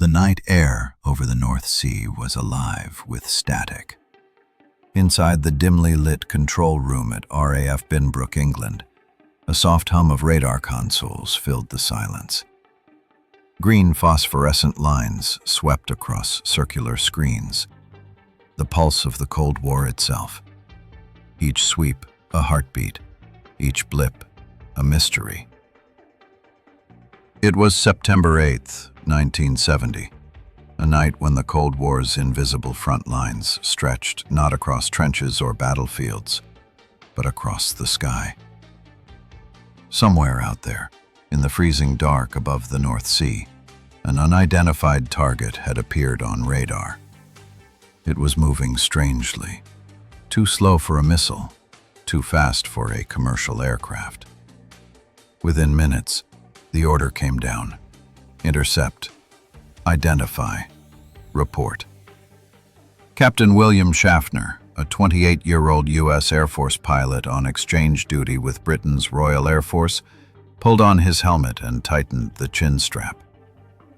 The night air over the North Sea was alive with static. Inside the dimly lit control room at RAF Binbrook, England, a soft hum of radar consoles filled the silence. Green phosphorescent lines swept across circular screens, the pulse of the Cold War itself. Each sweep, a heartbeat, each blip, a mystery. It was September 8th, 1970, a night when the Cold War's invisible front lines stretched not across trenches or battlefields, but across the sky. Somewhere out there, in the freezing dark above the North Sea, an unidentified target had appeared on radar. It was moving strangely, too slow for a missile, too fast for a commercial aircraft. Within minutes, the order came down: intercept, identify, report. Captain William Schaffner, a 28-year-old U.S. Air Force pilot on exchange duty with Britain's Royal Air Force, pulled on his helmet and tightened the chin strap.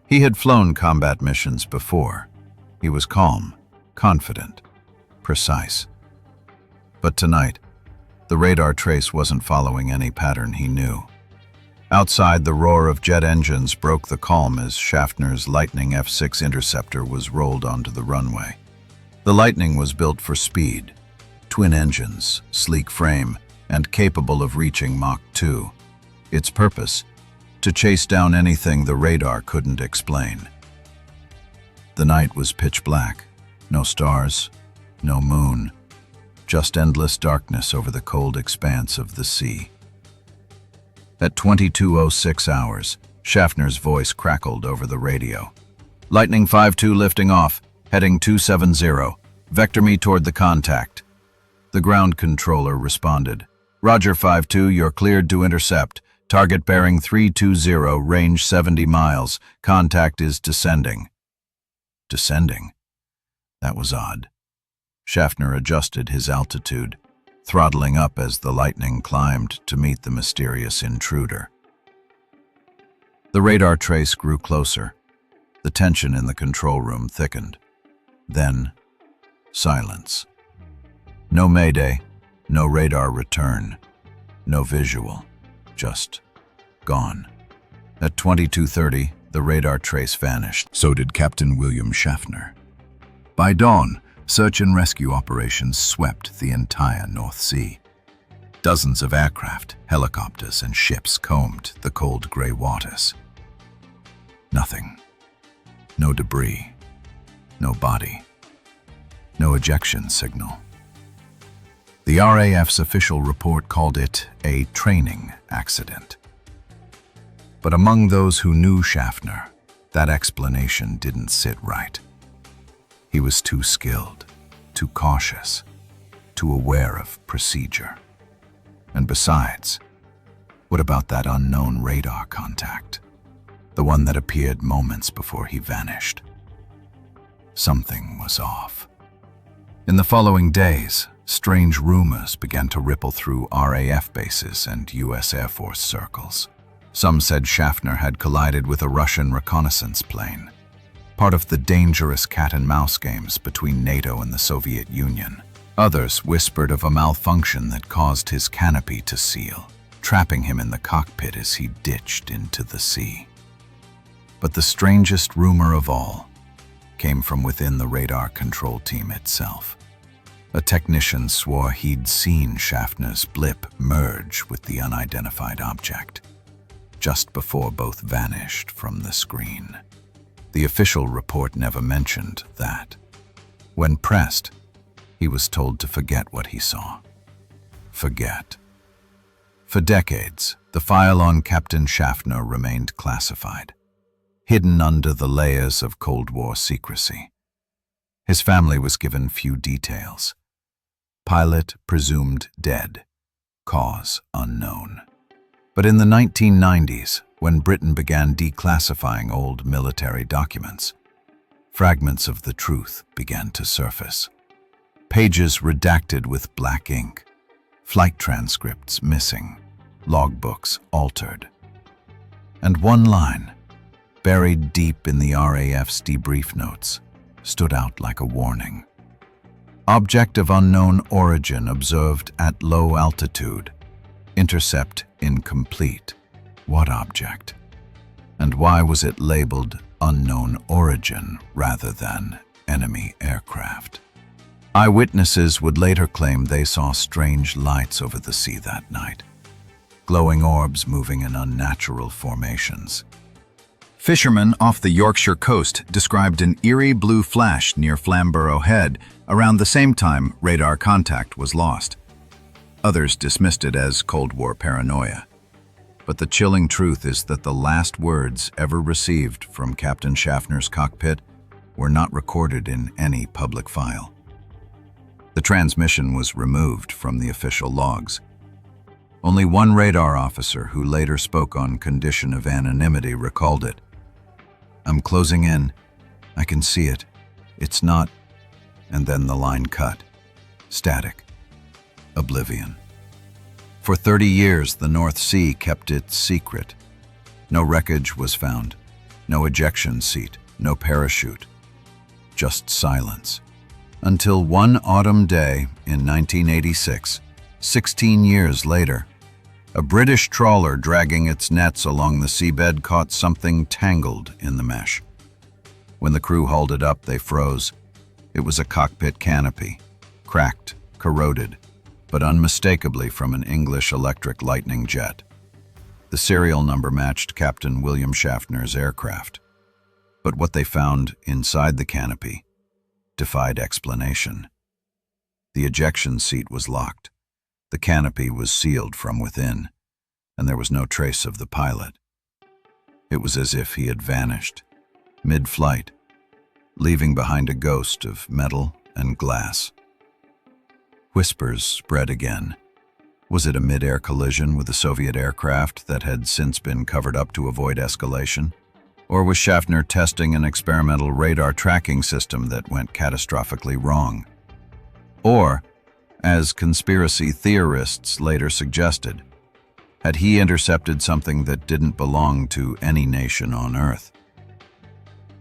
He had flown combat missions before. He was calm, confident, precise. But tonight, the radar trace wasn't following any pattern he knew. Outside, the roar of jet engines broke the calm as Schaffner's Lightning F-6 interceptor was rolled onto the runway. The Lightning was built for speed, twin engines, sleek frame, and capable of reaching Mach 2. Its purpose? To chase down anything the radar couldn't explain. The night was pitch black. No stars, no moon, just endless darkness over the cold expanse of the sea. At 22:06 hours, Schaffner's voice crackled over the radio. "Lightning 5-2 lifting off, heading 270. Vector me toward the contact." The ground controller responded. "Roger 5-2, you're cleared to intercept. Target bearing 320, range 70 miles. Contact is descending." Descending? That was odd. Schaffner adjusted his altitude, throttling up as the Lightning climbed to meet the mysterious intruder. The radar trace grew closer. The tension in the control room thickened. Then, silence. No mayday, no radar return, no visual, just gone. At 22:30, the radar trace vanished. So did Captain William Schaffner. By dawn, search and rescue operations swept the entire North Sea. Dozens of aircraft, helicopters, and ships combed the cold gray waters. Nothing. No debris. No body. No ejection signal. The RAF's official report called it a training accident. But among those who knew Schaffner, that explanation didn't sit right. He was too skilled, too cautious, too aware of procedure. And besides, what about that unknown radar contact? The one that appeared moments before he vanished. Something was off. In the following days, strange rumors began to ripple through RAF bases and U.S. Air Force circles. Some said Schaffner had collided with a Russian reconnaissance plane, part of the dangerous cat-and-mouse games between NATO and the Soviet Union. Others whispered of a malfunction that caused his canopy to seal, trapping him in the cockpit as he ditched into the sea. But the strangest rumor of all came from within the radar control team itself. A technician swore he'd seen Schaffner's blip merge with the unidentified object, just before both vanished from the screen. The official report never mentioned that. When pressed, he was told to forget what he saw. Forget. For decades, the file on Captain Schaffner remained classified, hidden under the layers of Cold War secrecy. His family was given few details. Pilot presumed dead, cause unknown. But in the 1990s, when Britain began declassifying old military documents, fragments of the truth began to surface. Pages redacted with black ink, flight transcripts missing, logbooks altered. And one line, buried deep in the RAF's debrief notes, stood out like a warning. Object of unknown origin observed at low altitude. Intercept incomplete. What object? And why was it labeled unknown origin rather than enemy aircraft? Eyewitnesses would later claim they saw strange lights over the sea that night, glowing orbs moving in unnatural formations. Fishermen off the Yorkshire coast described an eerie blue flash near Flamborough Head around the same time radar contact was lost. Others dismissed it as Cold War paranoia. But the chilling truth is that the last words ever received from Captain Schaffner's cockpit were not recorded in any public file. The transmission was removed from the official logs. Only one radar officer, who later spoke on condition of anonymity, recalled it. "I'm closing in. I can see it. It's not..." And then the line cut. Static. Oblivion. For 30 years, the North Sea kept it secret. No wreckage was found. No ejection seat. No parachute. Just silence. Until one autumn day in 1986, 16 years later, a British trawler dragging its nets along the seabed caught something tangled in the mesh. When the crew hauled it up, they froze. It was a cockpit canopy, cracked, corroded, but unmistakably from an English electric lightning jet. The serial number matched Captain William Schaffner's aircraft. But what they found inside the canopy defied explanation. The ejection seat was locked. The canopy was sealed from within, and there was no trace of the pilot. It was as if he had vanished, mid-flight, leaving behind a ghost of metal and glass. Whispers spread again. Was it a mid-air collision with a Soviet aircraft that had since been covered up to avoid escalation? Or was Schaffner testing an experimental radar tracking system that went catastrophically wrong? Or, as conspiracy theorists later suggested, had he intercepted something that didn't belong to any nation on Earth?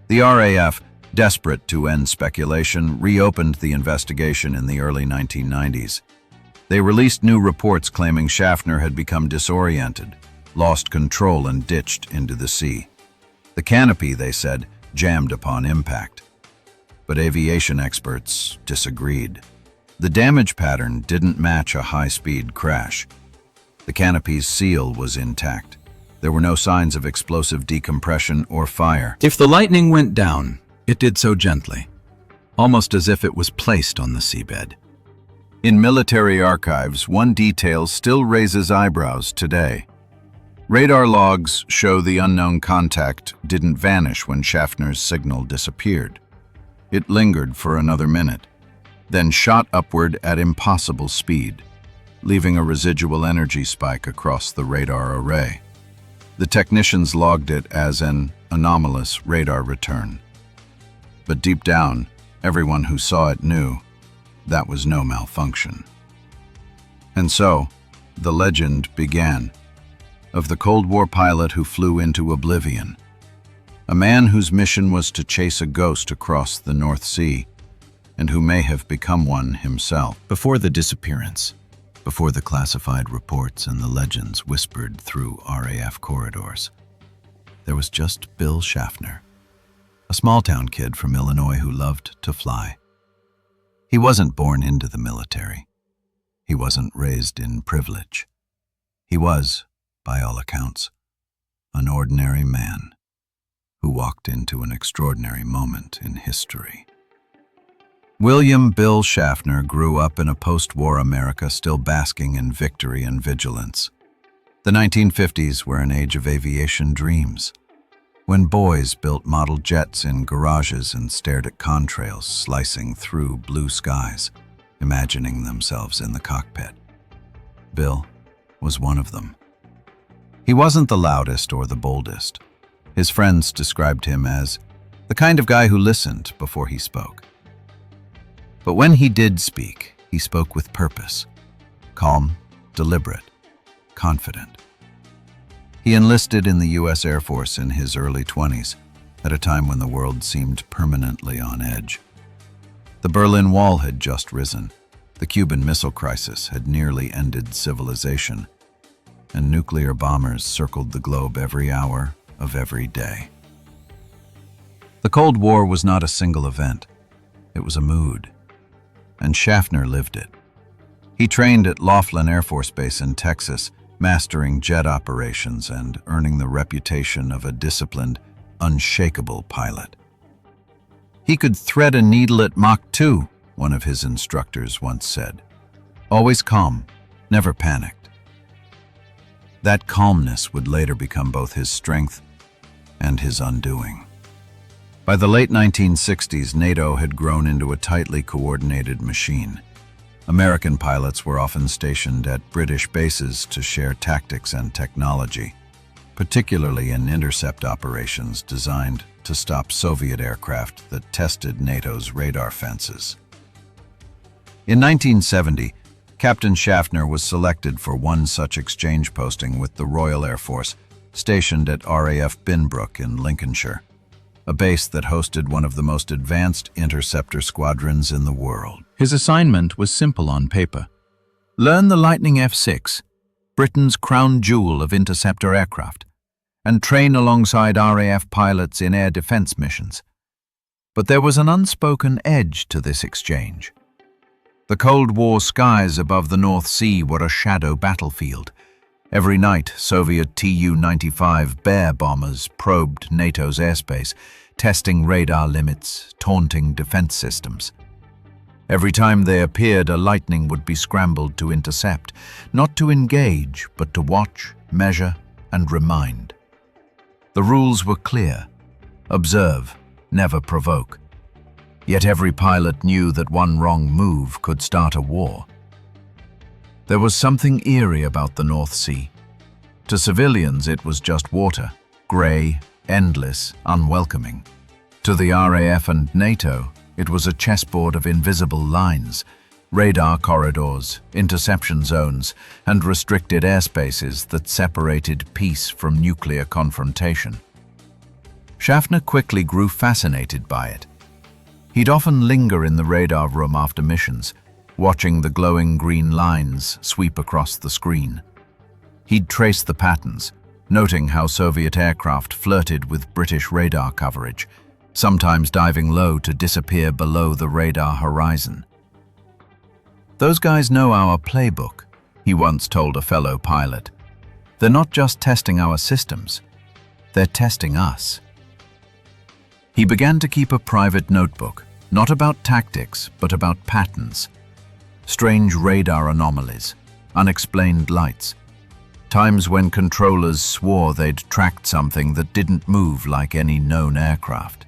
The RAF, desperate to end speculation, reopened the investigation in the early 1990s. They released new reports claiming Schaffner had become disoriented, lost control, and ditched into the sea. The canopy, they said, jammed upon impact. But aviation experts disagreed. The damage pattern didn't match a high-speed crash. The canopy's seal was intact. There were no signs of explosive decompression or fire. If the lightning went down, it did so gently, almost as if it was placed on the seabed. In military archives, one detail still raises eyebrows today. Radar logs show the unknown contact didn't vanish when Schaffner's signal disappeared. It lingered for another minute, then shot upward at impossible speed, leaving a residual energy spike across the radar array. The technicians logged it as an anomalous radar return. But deep down, everyone who saw it knew that was no malfunction. And so, the legend began, of the Cold War pilot who flew into oblivion, a man whose mission was to chase a ghost across the North Sea, and who may have become one himself. Before the disappearance, before the classified reports and the legends whispered through RAF corridors, there was just Bill Schaffner, a small-town kid from Illinois who loved to fly. He wasn't born into the military. He wasn't raised in privilege. He was, by all accounts, an ordinary man who walked into an extraordinary moment in history. William Bill Schaffner grew up in a post-war America still basking in victory and vigilance. The 1950s were an age of aviation dreams, when boys built model jets in garages and stared at contrails slicing through blue skies, imagining themselves in the cockpit. Bill was one of them. He wasn't the loudest or the boldest. His friends described him as the kind of guy who listened before he spoke. But when he did speak, he spoke with purpose, calm, deliberate, confident. He enlisted in the U.S. Air Force in his early 20s, at a time when the world seemed permanently on edge. The Berlin Wall had just risen, the Cuban Missile Crisis had nearly ended civilization, and nuclear bombers circled the globe every hour of every day. The Cold War was not a single event. It was a mood, and Schaffner lived it. He trained at Laughlin Air Force Base in Texas, mastering jet operations and earning the reputation of a disciplined, unshakable pilot. He could thread a needle at Mach 2, one of his instructors once said. Always calm, never panicked. That calmness would later become both his strength and his undoing. By the late 1960s, NATO had grown into a tightly coordinated machine. American pilots were often stationed at British bases to share tactics and technology, particularly in intercept operations designed to stop Soviet aircraft that tested NATO's radar fences. In 1970, Captain Schaffner was selected for one such exchange posting with the Royal Air Force, stationed at RAF Binbrook in Lincolnshire, a base that hosted one of the most advanced interceptor squadrons in the world. His assignment was simple on paper. Learn the Lightning F-6, Britain's crown jewel of interceptor aircraft, and train alongside RAF pilots in air defense missions. But there was an unspoken edge to this exchange. The Cold War skies above the North Sea were a shadow battlefield. Every night, Soviet Tu-95 Bear bombers probed NATO's airspace, testing radar limits, taunting defense systems. Every time they appeared, a Lightning would be scrambled to intercept, not to engage, but to watch, measure, and remind. The rules were clear: observe, never provoke. Yet every pilot knew that one wrong move could start a war. There was something eerie about the North Sea. To civilians, it was just water, grey, endless, unwelcoming. To the RAF and NATO, it was a chessboard of invisible lines, radar corridors, interception zones, and restricted airspaces that separated peace from nuclear confrontation. Schaffner quickly grew fascinated by it. He'd often linger in the radar room after missions, watching the glowing green lines sweep across the screen. He'd trace the patterns, noting how Soviet aircraft flirted with British radar coverage, sometimes diving low to disappear below the radar horizon. "Those guys know our playbook," he once told a fellow pilot. "They're not just testing our systems, they're testing us." He began to keep a private notebook, not about tactics, but about patterns. Strange radar anomalies, unexplained lights, times when controllers swore they'd tracked something that didn't move like any known aircraft.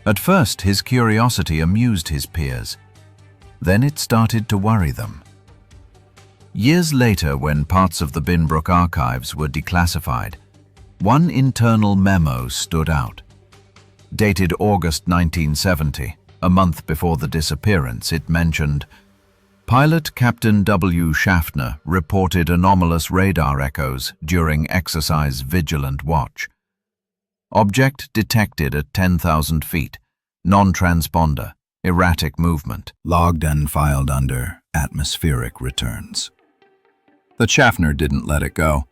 At first, his curiosity amused his peers. Then it started to worry them. Years later, when parts of the Binbrook archives were declassified, one internal memo stood out. Dated August 1970, a month before the disappearance, it mentioned, "Pilot Captain W. Schaffner reported anomalous radar echoes during exercise Vigilant Watch. Object detected at 10,000 feet, non-transponder, erratic movement." Logged and filed under atmospheric returns. The Schaffner didn't let it go.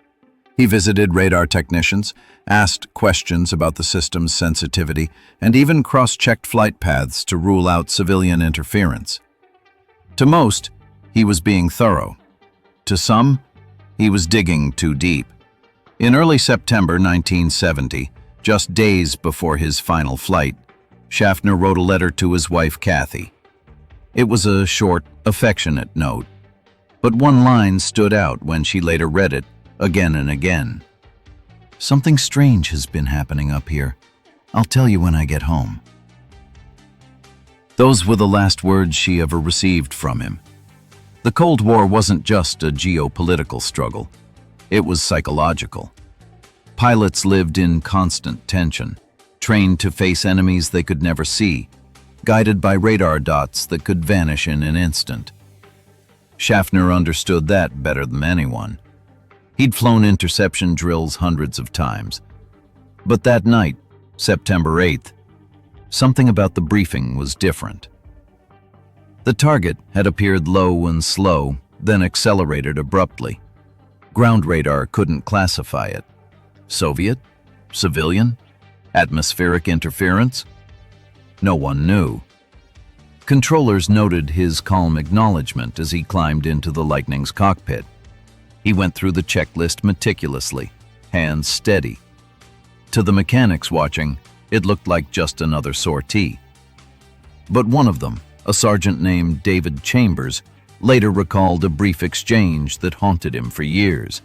He visited radar technicians, asked questions about the system's sensitivity, and even cross-checked flight paths to rule out civilian interference. To most, he was being thorough. To some, he was digging too deep. In early September 1970, just days before his final flight, Schaffner wrote a letter to his wife, Kathy. It was a short, affectionate note, but one line stood out when she later read it again and again. "Something strange has been happening up here. I'll tell you when I get home." Those were the last words she ever received from him. The Cold War wasn't just a geopolitical struggle. It was psychological. Pilots lived in constant tension, trained to face enemies they could never see, guided by radar dots that could vanish in an instant. Schaffner understood that better than anyone. He'd flown interception drills hundreds of times. But that night, September 8th. Something about the briefing was different. The target had appeared low and slow, then accelerated abruptly. Ground radar couldn't classify it. Soviet? Civilian? Atmospheric interference? No one knew. Controllers noted his calm acknowledgement as he climbed into the Lightning's cockpit. He went through the checklist meticulously, hands steady. To the mechanics watching, it looked like just another sortie. But one of them, a sergeant named David Chambers, later recalled a brief exchange that haunted him for years.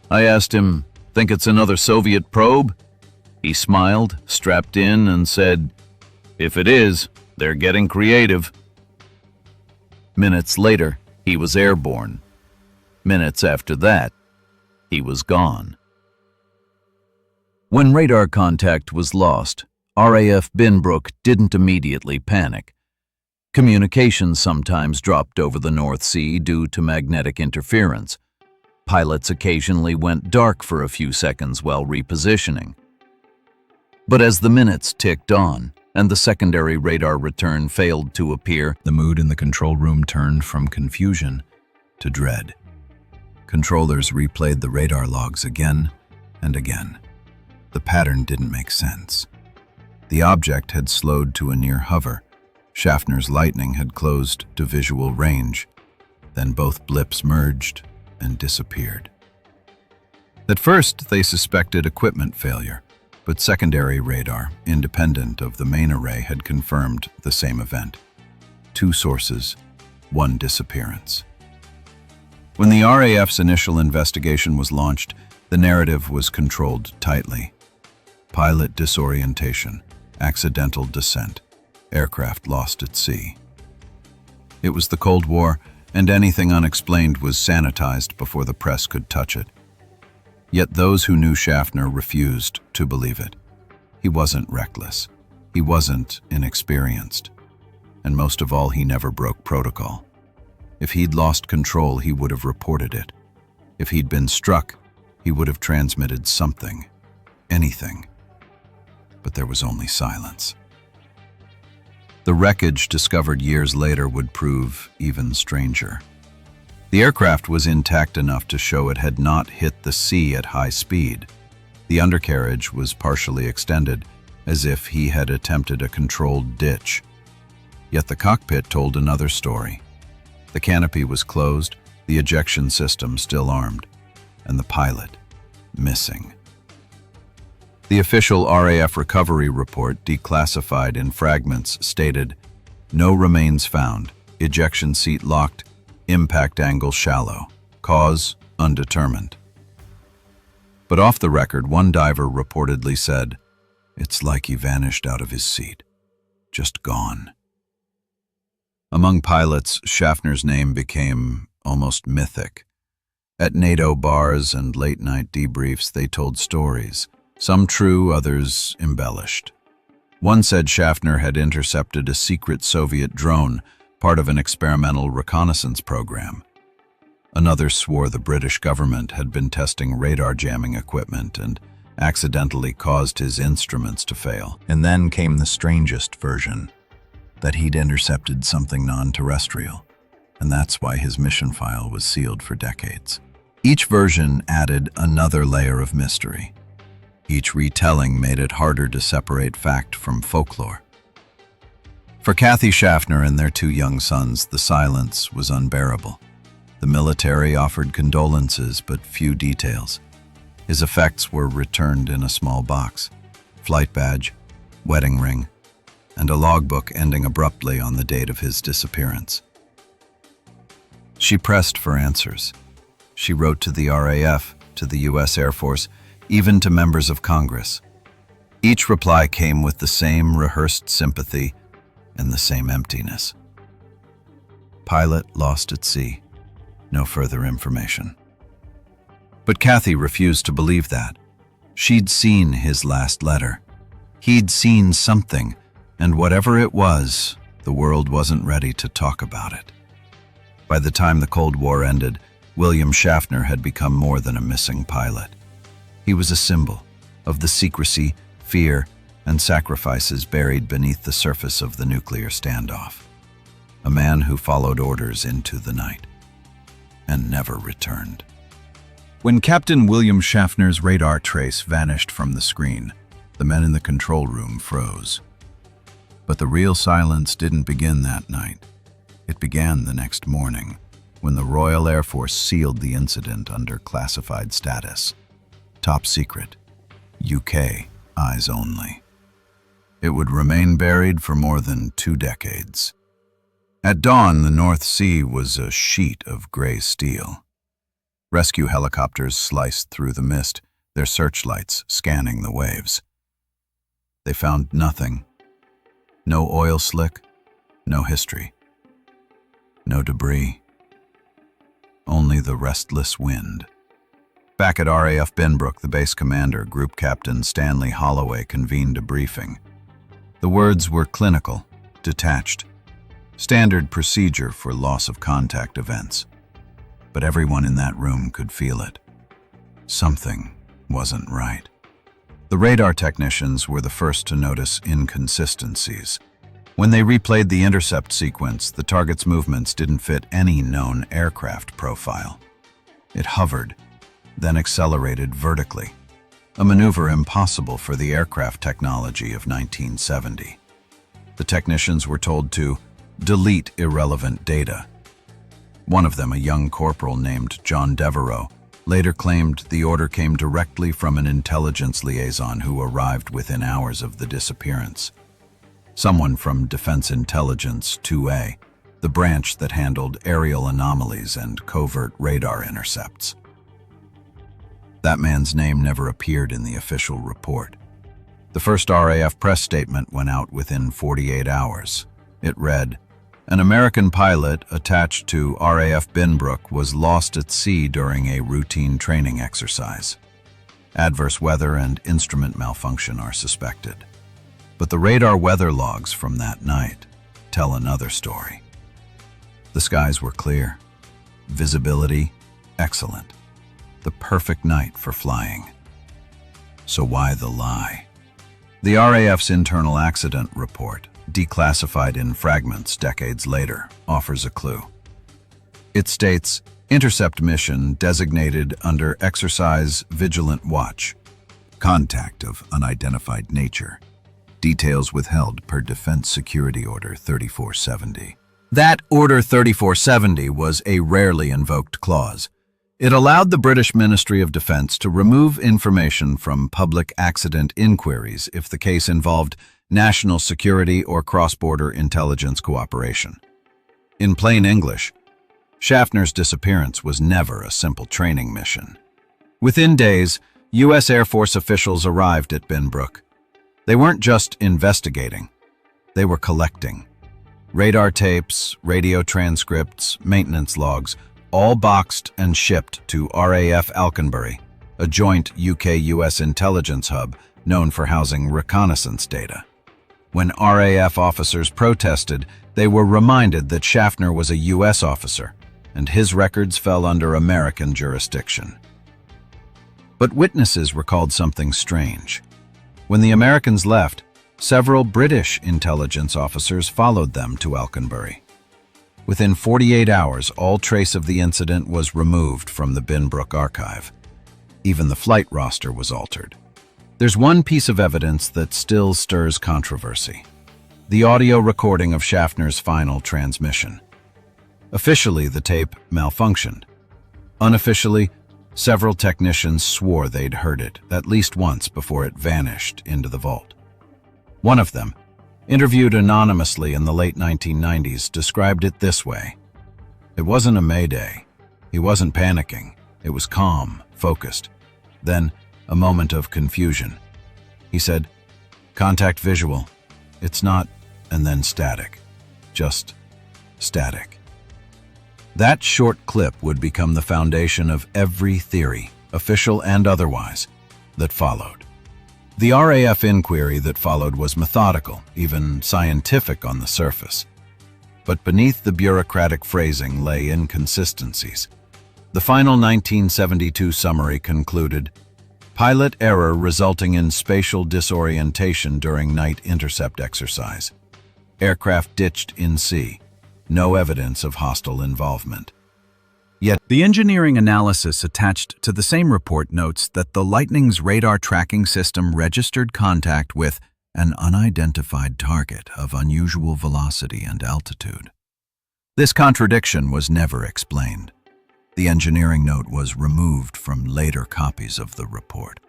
I asked him, "Think it's another Soviet probe?" He smiled, strapped in, and said, "If it is, they're getting creative." Minutes later, he was airborne. Minutes after that, he was gone. When radar contact was lost, RAF Binbrook didn't immediately panic. Communications sometimes dropped over the North Sea due to magnetic interference. Pilots occasionally went dark for a few seconds while repositioning. But as the minutes ticked on, and the secondary radar return failed to appear, The mood in the control room turned from confusion to dread. Controllers replayed the radar logs again and again. The pattern didn't make sense. The object had slowed to a near hover. Schaffner's Lightning had closed to visual range. Then both blips merged and disappeared. At first, they suspected equipment failure, but secondary radar, independent of the main array, had confirmed the same event. 2 sources, 1 disappearance. When the RAF's initial investigation was launched, the narrative was controlled tightly. Pilot disorientation, accidental descent, aircraft lost at sea. It was the Cold War, and anything unexplained was sanitized before the press could touch it. Yet those who knew Schaffner refused to believe it. He wasn't reckless. He wasn't inexperienced. And most of all, he never broke protocol. If he'd lost control, he would have reported it. If he'd been struck, he would have transmitted something, anything. But there was only silence. The wreckage discovered years later would prove even stranger. The aircraft was intact enough to show it had not hit the sea at high speed. The undercarriage was partially extended, as if he had attempted a controlled ditch. Yet the cockpit told another story. The canopy was closed, the ejection system still armed, and the pilot missing. The official RAF recovery report, declassified in fragments, stated, "No remains found, ejection seat locked, impact angle shallow, cause undetermined." But off the record, one diver reportedly said, "It's like he vanished out of his seat, just gone." Among pilots, Schaffner's name became almost mythic. At NATO bars and late-night debriefs, they told stories, some true, others embellished. One said Schaffner had intercepted a secret Soviet drone, part of an experimental reconnaissance program. Another swore the British government had been testing radar jamming equipment and accidentally caused his instruments to fail. And then came the strangest version, that he'd intercepted something non-terrestrial, and that's why his mission file was sealed for decades. Each version added another layer of mystery. Each retelling made it harder to separate fact from folklore. For Kathy Schaffner and their 2 young sons, the silence was unbearable. The military offered condolences, but few details. His effects were returned in a small box: flight badge, wedding ring, and a logbook ending abruptly on the date of his disappearance. She pressed for answers. She wrote to the RAF, to the U.S. Air Force, even to members of Congress. Each reply came with the same rehearsed sympathy and the same emptiness. Pilot lost at sea. No further information. But Kathy refused to believe that. She'd seen his last letter. He'd seen something, and whatever it was, the world wasn't ready to talk about it. By the time the Cold War ended, William Schaffner had become more than a missing pilot. He was a symbol of the secrecy, fear, and sacrifices buried beneath the surface of the nuclear standoff. A man who followed orders into the night and never returned. When Captain William Schaffner's radar trace vanished from the screen, the men in the control room froze. But the real silence didn't begin that night. It began the next morning, when the Royal Air Force sealed the incident under classified status. Top secret. UK eyes only. It would remain buried for more than 2 decades. At dawn, the North Sea was a sheet of gray steel. Rescue helicopters sliced through the mist, their searchlights scanning the waves. They found nothing. No oil slick, no history. No debris. Only the restless wind. Back at RAF Binbrook, the base commander, Group Captain Stanley Holloway, convened a briefing. The words were clinical, detached, standard procedure for loss of contact events. But everyone in that room could feel it. Something wasn't right. The radar technicians were the first to notice inconsistencies. When they replayed the intercept sequence, the target's movements didn't fit any known aircraft profile. It hovered, then accelerated vertically, a maneuver impossible for the aircraft technology of 1970. The technicians were told to delete irrelevant data. One of them, a young corporal named John Devereaux, later claimed the order came directly from an intelligence liaison who arrived within hours of the disappearance. Someone from Defense Intelligence 2A, the branch that handled aerial anomalies and covert radar intercepts. That man's name never appeared in the official report. The first RAF press statement went out within 48 hours. It read, "An American pilot attached to RAF Binbrook was lost at sea during a routine training exercise. Adverse weather and instrument malfunction are suspected." But the radar weather logs from that night tell another story. The skies were clear, visibility excellent, the perfect night for flying. So why the lie? The RAF's internal accident report, declassified in fragments decades later, offers a clue. It states, intercept mission designated under Exercise Vigilant Watch. Contact of unidentified nature. Details withheld per Defense Security Order 3470. That Order 3470 was a rarely invoked clause. It allowed the British Ministry of Defence to remove information from public accident inquiries if the case involved national security or cross-border intelligence cooperation. In plain English, Schaffner's disappearance was never a simple training mission. Within days, U.S. Air Force officials arrived at Binbrook. They weren't just investigating, they were collecting. Radar tapes, radio transcripts, maintenance logs, all boxed and shipped to RAF Alconbury, a joint UK-US intelligence hub known for housing reconnaissance data. When RAF officers protested, they were reminded that Schaffner was a U.S. officer, and his records fell under American jurisdiction. But witnesses recalled something strange. When the Americans left, several British intelligence officers followed them to Alconbury. Within 48 hours, all trace of the incident was removed from the Binbrook archive. Even the flight roster was altered. There's one piece of evidence that still stirs controversy: the audio recording of Schaffner's final transmission. Officially, the tape malfunctioned. Unofficially, several technicians swore they'd heard it at least once before it vanished into the vault. One of them, interviewed anonymously in the late 1990s, described it this way: "It wasn't a mayday. He wasn't panicking. It was calm, focused. Then, a moment of confusion. He said, 'Contact visual. It's not,' and then static. Just static." That short clip would become the foundation of every theory, official and otherwise, that followed. The RAF inquiry that followed was methodical, even scientific on the surface. But beneath the bureaucratic phrasing lay inconsistencies. The final 1972 summary concluded, Pilot error resulting in spatial disorientation during night intercept exercise. Aircraft ditched in sea. No evidence of hostile involvement. Yet, The engineering analysis attached to the same report notes that the Lightning's radar tracking system registered contact with an unidentified target of unusual velocity and altitude. This contradiction was never explained. The engineering note was removed from later copies of the report.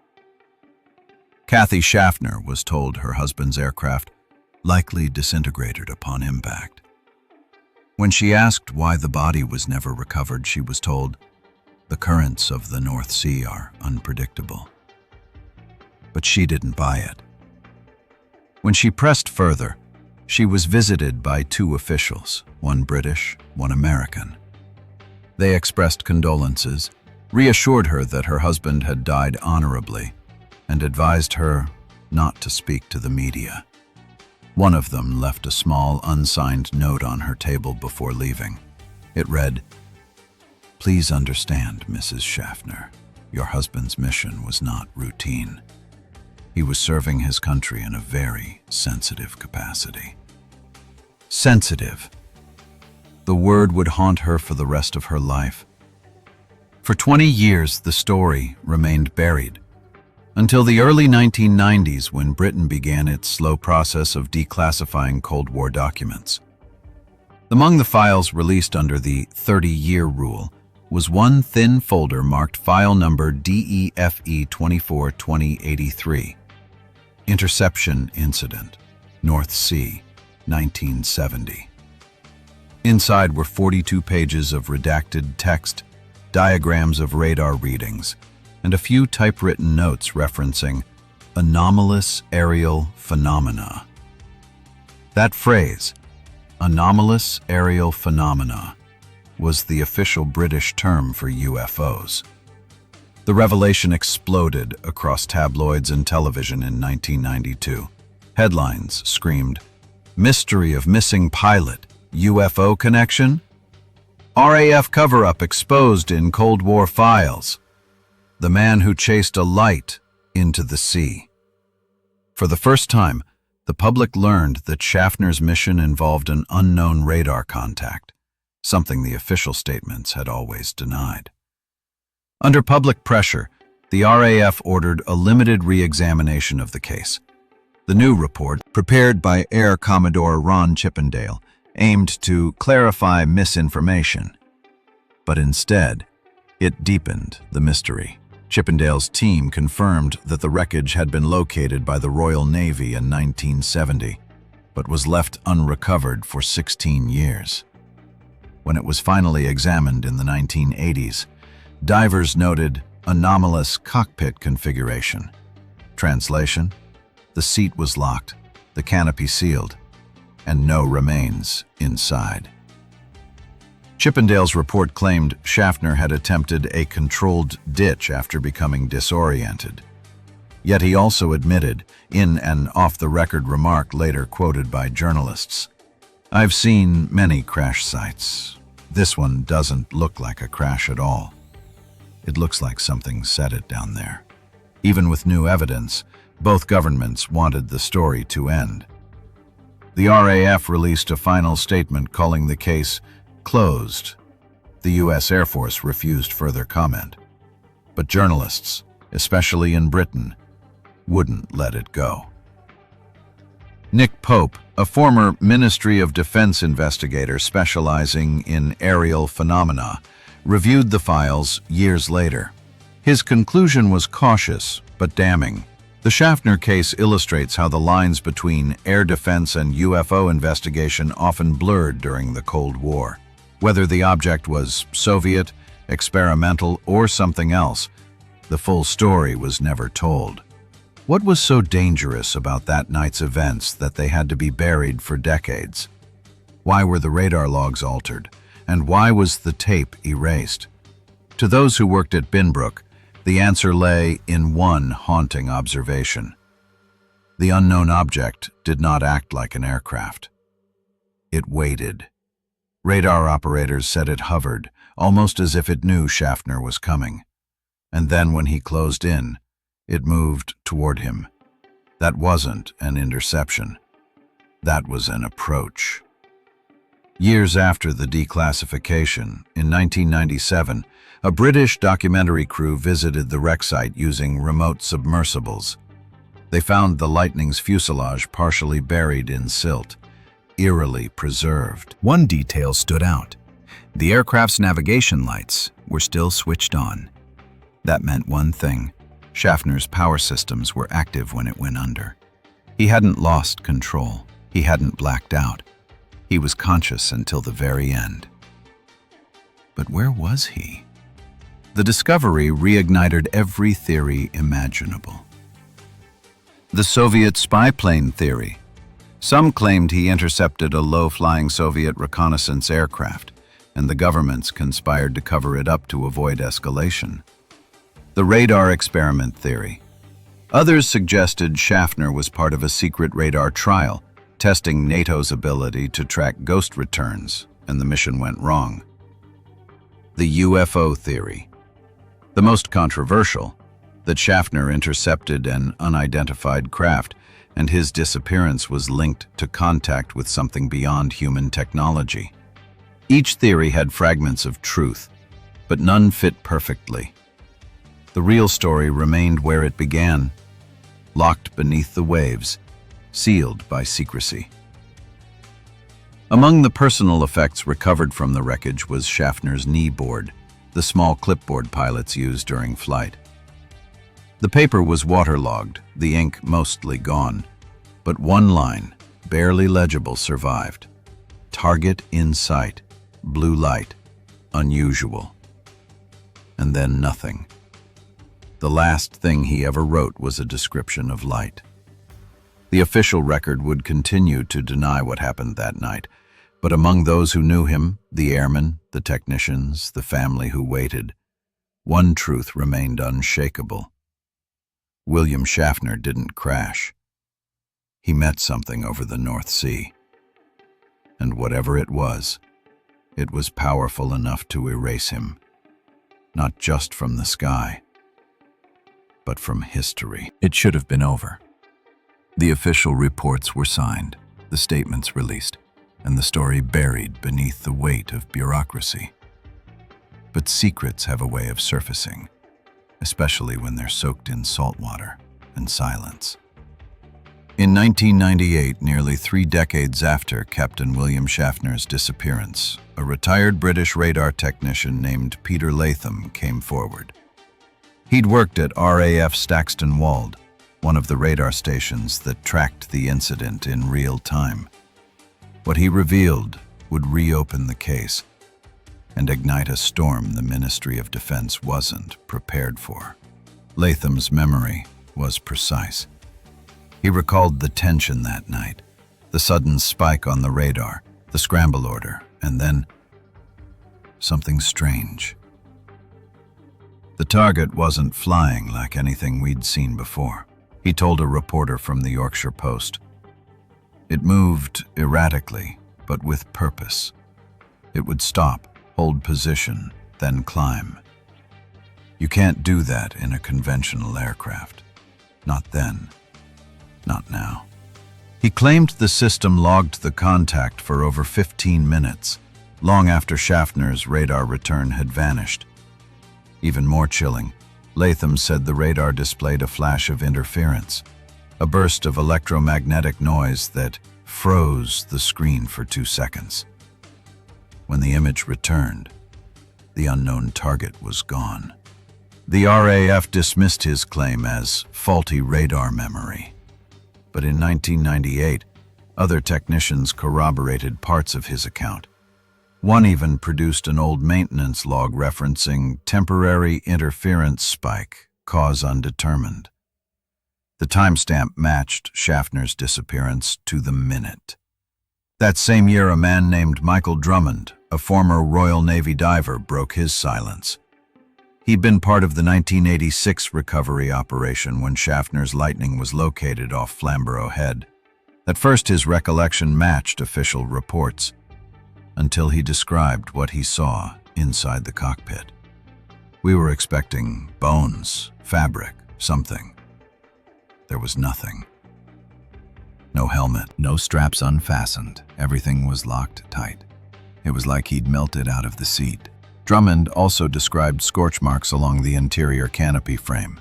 Kathy Schaffner was told her husband's aircraft likely disintegrated upon impact. When she asked why the body was never recovered, she was told, "The currents of the North Sea are unpredictable." But she didn't buy it. When she pressed further, she was visited by two officials, one British, one American. They expressed condolences, reassured her that her husband had died honorably, and advised her not to speak to the media. One of them left a small, unsigned note on her table before leaving. It read, "Please understand, Mrs. Schaffner, your husband's mission was not routine. He was serving his country in a very sensitive capacity." Sensitive. The word would haunt her for the rest of her life. For 20 years, the story remained buried, until the early 1990s when Britain began its slow process of declassifying Cold War documents. Among the files released under the 30-year rule was one thin folder marked file number DEFE 242083, Interception Incident, North Sea, 1970. Inside were 42 pages of redacted text, diagrams of radar readings, and a few typewritten notes referencing anomalous aerial phenomena. That phrase, anomalous aerial phenomena, was the official British term for UFOs. The revelation exploded across tabloids and television in 1992. Headlines screamed, "Mystery of missing pilot, UFO connection? RAF cover-up exposed in Cold War files. The man who chased a light into the sea." For the first time, the public learned that Schaffner's mission involved an unknown radar contact, something the official statements had always denied. Under public pressure, the RAF ordered a limited re-examination of the case. The new report, prepared by Air Commodore Ron Chippendale, aimed to clarify misinformation. But instead, it deepened the mystery. Chippendale's team confirmed that the wreckage had been located by the Royal Navy in 1970, but was left unrecovered for 16 years. When it was finally examined in the 1980s, divers noted anomalous cockpit configuration. Translation: the seat was locked, the canopy sealed, and no remains inside. Chippendale's report claimed Schaffner had attempted a controlled ditch after becoming disoriented. Yet he also admitted, in an off-the-record remark later quoted by journalists, "I've seen many crash sites. This one doesn't look like a crash at all. It looks like something set it down there." Even with new evidence, both governments wanted the story to end. The RAF released a final statement calling the case closed. The U.S. Air Force refused further comment. But journalists, especially in Britain, wouldn't let it go. Nick Pope, a former Ministry of Defense investigator specializing in aerial phenomena, reviewed the files years later. His conclusion was cautious but damning. The Schaffner case illustrates how the lines between air defense and UFO investigation often blurred during the Cold War. Whether the object was Soviet, experimental, or something else, the full story was never told. What was so dangerous about that night's events that they had to be buried for decades? Why were the radar logs altered? And why was the tape erased? To those who worked at Binbrook, the answer lay in one haunting observation. The unknown object did not act like an aircraft. It waited. Radar operators said it hovered, almost as if it knew Schaffner was coming. And then when he closed in, It moved toward him. That wasn't an interception. That was an approach. Years after the declassification, in 1997, a British documentary crew visited the wreck site using remote submersibles. They found the Lightning's fuselage partially buried in silt, eerily preserved. One detail stood out. The aircraft's navigation lights were still switched on. That meant one thing: Schaffner's power systems were active when it went under. He hadn't lost control. He hadn't blacked out. He was conscious until the very end. But where was he? The discovery reignited every theory imaginable. The Soviet spy plane theory. Some claimed he intercepted a low-flying Soviet reconnaissance aircraft, and the governments conspired to cover it up to avoid escalation. The radar experiment theory. Others suggested Schaffner was part of a secret radar trial, testing NATO's ability to track ghost returns, and the mission went wrong. The UFO theory. The most controversial, that Schaffner intercepted an unidentified craft, and his disappearance was linked to contact with something beyond human technology. Each theory had fragments of truth, but none fit perfectly. The real story remained where it began, locked beneath the waves, sealed by secrecy. Among the personal effects recovered from the wreckage was Schaffner's knee board, the small clipboard pilots used during flight. The paper was waterlogged, the ink mostly gone, but one line, barely legible, survived. Target in sight, blue light, unusual. And then nothing. The last thing he ever wrote was a description of light. The official record would continue to deny what happened that night, but among those who knew him, the airmen, the technicians, the family who waited, one truth remained unshakable. William Schaffner didn't crash. He met something over the North Sea. And whatever it was powerful enough to erase him, not just from the sky, but from history. It should have been over. The official reports were signed, the statements released, and the story buried beneath the weight of bureaucracy. But secrets have a way of surfacing, especially when they're soaked in salt water and silence. In 1998, nearly 3 decades after Captain William Schaffner's disappearance, a retired British radar technician named Peter Latham came forward. He'd worked at RAF Staxton Wald, one of the radar stations that tracked the incident in real time. What he revealed would reopen the case and ignite a storm the Ministry of Defense wasn't prepared for. Latham's memory was precise. He recalled the tension that night, the sudden spike on the radar, the scramble order, and then something strange. The target wasn't flying like anything we'd seen before, he told a reporter from the Yorkshire Post. It moved erratically, but with purpose. It would stop, hold position, then climb. You can't do that in a conventional aircraft. Not then. Not now. He claimed the system logged the contact for over 15 minutes, long after Schaffner's radar return had vanished. Even more chilling, Latham said the radar displayed a flash of interference, a burst of electromagnetic noise that froze the screen for 2 seconds. When the image returned, the unknown target was gone. The RAF dismissed his claim as faulty radar memory. But in 1998, other technicians corroborated parts of his account. One even produced an old maintenance log referencing temporary interference spike, cause undetermined. The timestamp matched Schaffner's disappearance to the minute. That same year, a man named Michael Drummond, a former Royal Navy diver, broke his silence. He'd been part of the 1986 recovery operation when Schaffner's Lightning was located off Flamborough Head. At first, his recollection matched official reports, until he described what he saw inside the cockpit. We were expecting bones, fabric, something. There was nothing. No helmet, no straps unfastened. Everything was locked tight. It was like he'd melted out of the seat. Drummond also described scorch marks along the interior canopy frame.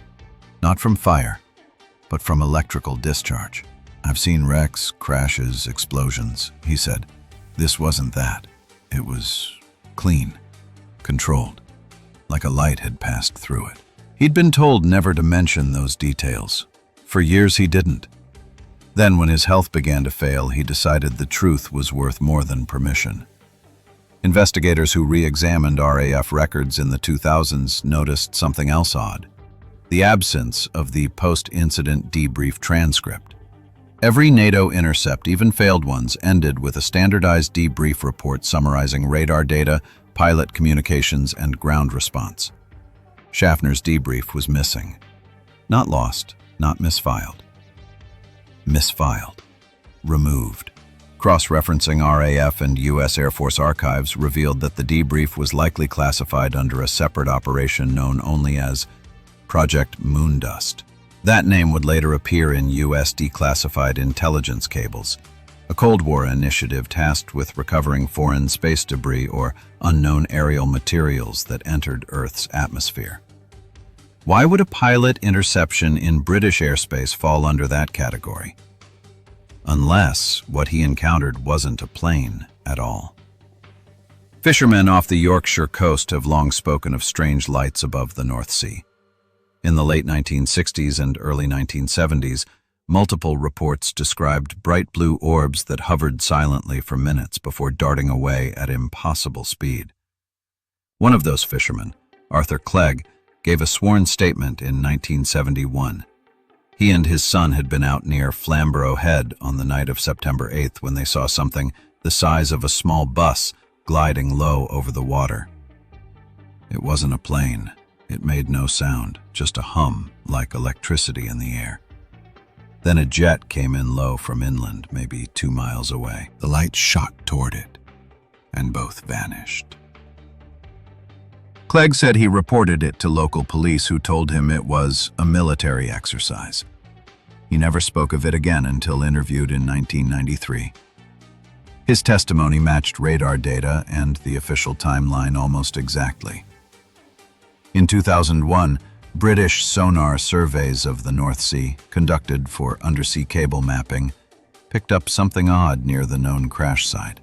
Not from fire, but from electrical discharge. "I've seen wrecks, crashes, explosions," he said. "This wasn't that. It was clean, controlled, like a light had passed through it." He'd been told never to mention those details. For years he didn't. Then, when his health began to fail, he decided the truth was worth more than permission. Investigators who re-examined RAF records in the 2000s noticed something else odd: the absence of the post-incident debrief transcript. Every NATO intercept, even failed ones, ended with a standardized debrief report summarizing radar data, pilot communications, and ground response. Schaffner's debrief was missing. Not lost, not misfiled. Misfiled. Removed. Cross-referencing RAF and U.S. Air Force archives revealed that the debrief was likely classified under a separate operation known only as Project Moondust. That name would later appear in U.S. declassified intelligence cables, a Cold War initiative tasked with recovering foreign space debris or unknown aerial materials that entered Earth's atmosphere. Why would a pilot interception in British airspace fall under that category? Unless what he encountered wasn't a plane at all. Fishermen off the Yorkshire coast have long spoken of strange lights above the North Sea. In the late 1960s and early 1970s, multiple reports described bright blue orbs that hovered silently for minutes before darting away at impossible speed. One of those fishermen, Arthur Clegg, gave a sworn statement in 1971. He and his son had been out near Flamborough Head on the night of September 8th when they saw something the size of a small bus gliding low over the water. It wasn't a plane. It made no sound, just a hum like electricity in the air. Then a jet came in low from inland, maybe 2 miles away. The light shot toward it, and both vanished. Clegg said he reported it to local police, who told him it was a military exercise. He never spoke of it again until interviewed in 1993. His testimony matched radar data and the official timeline almost exactly. In 2001, British sonar surveys of the North Sea, conducted for undersea cable mapping, picked up something odd near the known crash site.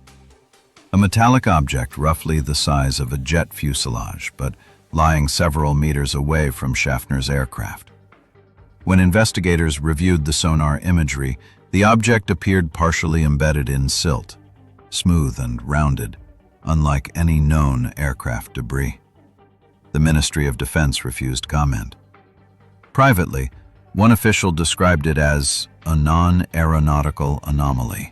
A metallic object roughly the size of a jet fuselage, but lying several meters away from Schaffner's aircraft. When investigators reviewed the sonar imagery, the object appeared partially embedded in silt, smooth and rounded, unlike any known aircraft debris. The Ministry of Defense refused comment. Privately, one official described it as a non-aeronautical anomaly.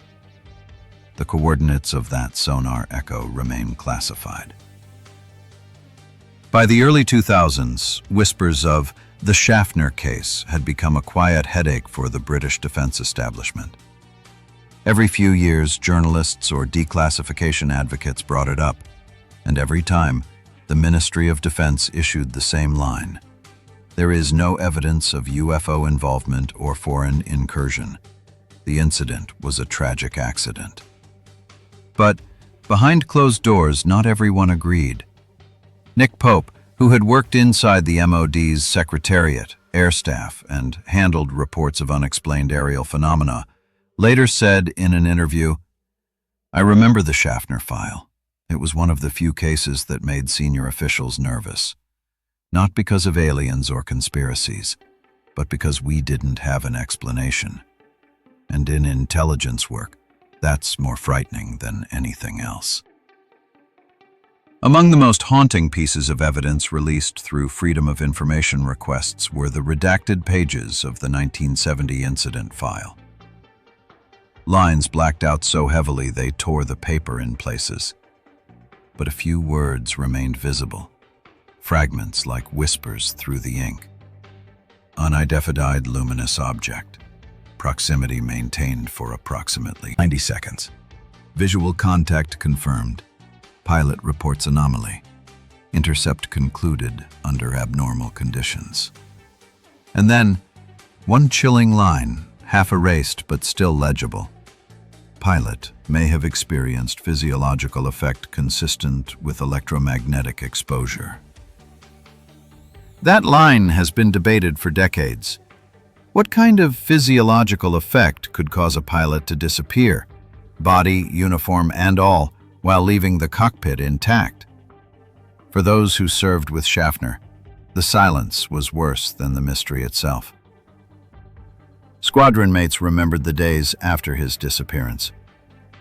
The coordinates of that sonar echo remain classified. By the early 2000s, whispers of the Schaffner case had become a quiet headache for the British defense establishment. Every few years, journalists or declassification advocates brought it up, and every time, the Ministry of Defense issued the same line: there is no evidence of UFO involvement or foreign incursion. The incident was a tragic accident. But behind closed doors, not everyone agreed. Nick Pope, who had worked inside the MOD's Secretariat, Air Staff, and handled reports of unexplained aerial phenomena, later said in an interview, "I remember the Schaffner file. It was one of the few cases that made senior officials nervous. Not because of aliens or conspiracies, but because we didn't have an explanation. And in intelligence work, that's more frightening than anything else." Among the most haunting pieces of evidence released through Freedom of Information requests were the redacted pages of the 1970 incident file. Lines blacked out so heavily they tore the paper in places. But a few words remained visible, fragments like whispers through the ink. Unidentified luminous object. Proximity maintained for approximately 90 seconds. Visual contact confirmed. Pilot reports anomaly. Intercept concluded under abnormal conditions. And then, One chilling line, half erased but still legible. Pilot may have experienced physiological effect consistent with electromagnetic exposure. That line has been debated for decades. What kind of physiological effect could cause a pilot to disappear, body, uniform, and all, while leaving the cockpit intact? For those who served with Schaffner, the silence was worse than the mystery itself. Squadron mates remembered the days after his disappearance.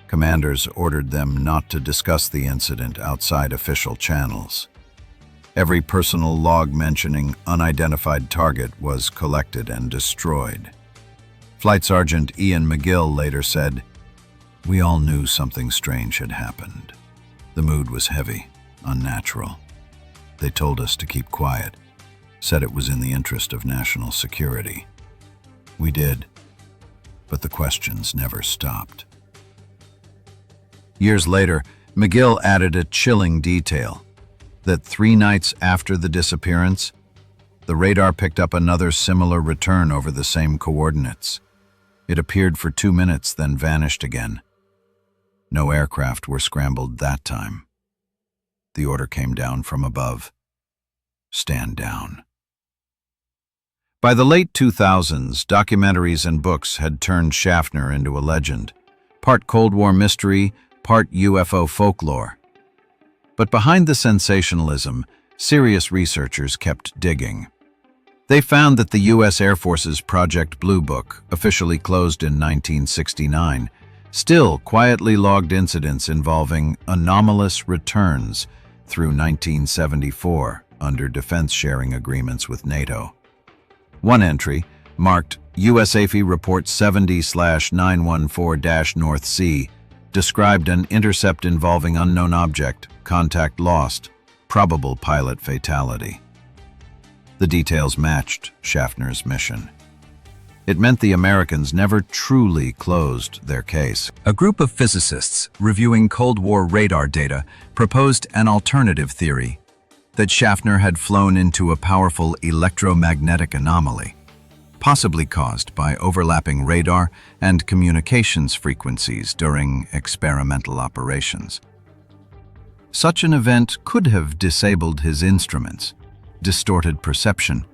Commanders ordered them not to discuss the incident outside official channels. Every personal log mentioning unidentified target was collected and destroyed. Flight Sergeant Ian McGill later said, "We all knew something strange had happened. The mood was heavy, unnatural. They told us to keep quiet, said it was in the interest of national security. We did, but the questions never stopped." Years later, McGill added a chilling detail, that 3 nights after the disappearance, the radar picked up another similar return over the same coordinates. It appeared for 2 minutes, then vanished again. No aircraft were scrambled that time. The order came down from above. Stand down. By the late 2000s, documentaries and books had turned Schaffner into a legend, part Cold War mystery, part UFO folklore. But behind the sensationalism, serious researchers kept digging. They found that the U.S. Air Force's Project Blue Book, officially closed in 1969, still quietly logged incidents involving anomalous returns through 1974 under defense sharing agreements with NATO. One entry, marked U.S. AFI Report 70/914-North Sea, described an intercept involving unknown object, contact lost, probable pilot fatality. The details matched Schaffner's mission. It meant the Americans never truly closed their case. A group of physicists reviewing Cold War radar data proposed an alternative theory, that Schaffner had flown into a powerful electromagnetic anomaly, possibly caused by overlapping radar and communications frequencies during experimental operations. Such an event could have disabled his instruments, distorted perception,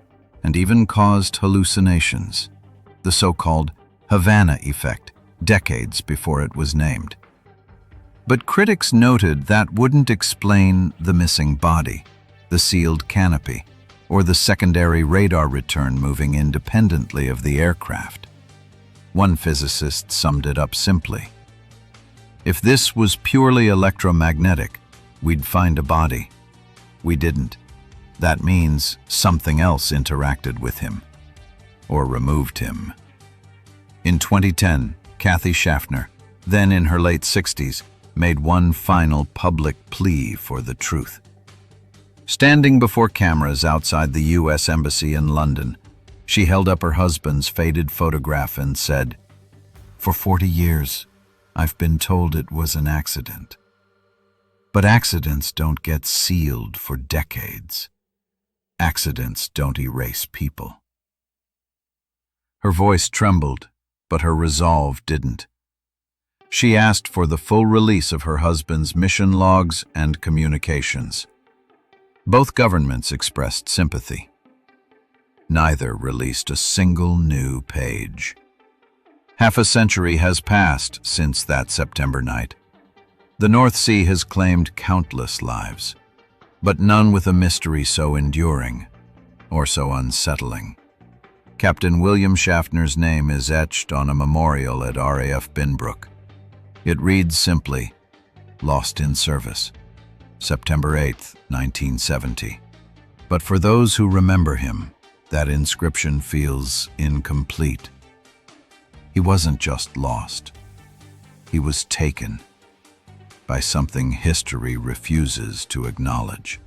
and even caused hallucinations, the so-called Havana effect, decades before it was named. But critics noted that wouldn't explain the missing body, the sealed canopy, or the secondary radar return moving independently of the aircraft. One physicist summed it up simply: if this was purely electromagnetic, we'd find a body. We didn't. That means something else interacted with him, or removed him. In 2010, Kathy Schaffner, then in her late 60s, made one final public plea for the truth. Standing before cameras outside the U.S. Embassy in London, she held up her husband's faded photograph and said, "For 40 years, I've been told it was an accident. But accidents don't get sealed for decades. Accidents don't erase people." Her voice trembled, but her resolve didn't. She asked for the full release of her husband's mission logs and communications. Both governments expressed sympathy. Neither released a single new page. Half a century has passed since that September night. The North Sea has claimed countless lives, but none with a mystery so enduring or so unsettling. Captain William Schaffner's name is etched on a memorial at RAF Binbrook. It reads simply, "Lost in service, September 8, 1970. But for those who remember him, that inscription feels incomplete. He wasn't just lost. He was taken by something history refuses to acknowledge.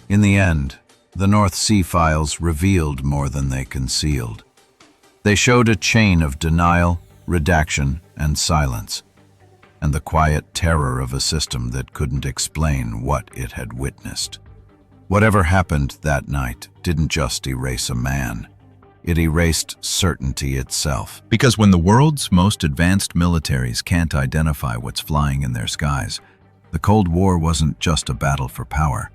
In the end, the North Sea files revealed more than they concealed. They showed a chain of denial, redaction, and silence, and the quiet terror of a system that couldn't explain what it had witnessed. Whatever happened that night didn't just erase a man. It erased certainty itself. Because when the world's most advanced militaries can't identify what's flying in their skies, the Cold War wasn't just a battle for power.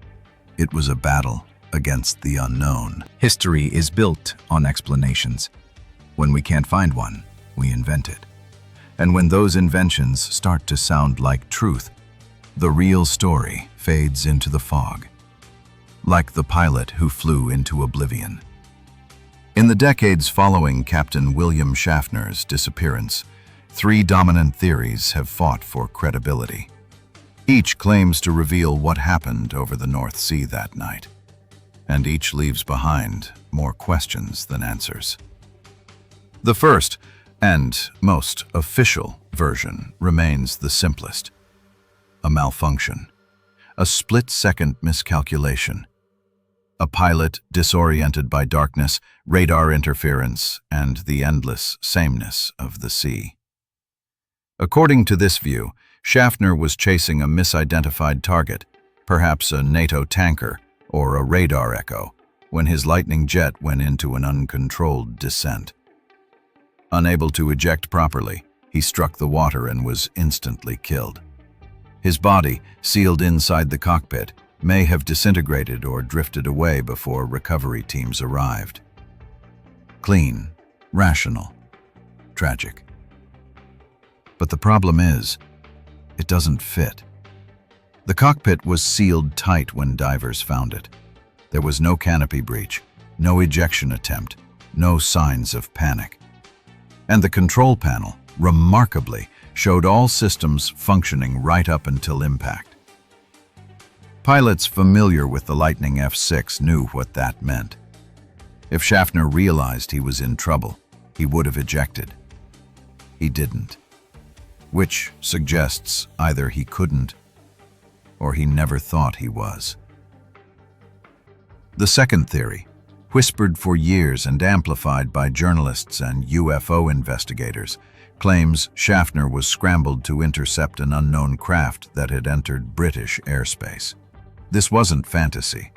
It was a battle against the unknown. History is built on explanations. When we can't find one, we invent it. And when those inventions start to sound like truth, the real story fades into the fog. Like the pilot who flew into oblivion. In the decades following Captain William Schaffner's disappearance, 3 dominant theories have fought for credibility. Each claims to reveal what happened over the North Sea that night. And each leaves behind more questions than answers. The first, and most official version, remains the simplest. A malfunction. A split-second miscalculation. A pilot disoriented by darkness, radar interference, and the endless sameness of the sea. According to this view, Schaffner was chasing a misidentified target, perhaps a NATO tanker or a radar echo, when his Lightning jet went into an uncontrolled descent. Unable to eject properly, he struck the water and was instantly killed. His body, sealed inside the cockpit, may have disintegrated or drifted away before recovery teams arrived. Clean, rational, tragic. But the problem is, it doesn't fit. The cockpit was sealed tight when divers found it. There was no canopy breach, no ejection attempt, no signs of panic. And the control panel, remarkably, showed all systems functioning right up until impact. Pilots familiar with the Lightning F-6 knew what that meant. If Schaffner realized he was in trouble, he would have ejected. He didn't. Which suggests either he couldn't, or he never thought he was. The second theory, whispered for years and amplified by journalists and UFO investigators, claims Schaffner was scrambled to intercept an unknown craft that had entered British airspace. This wasn't fantasy.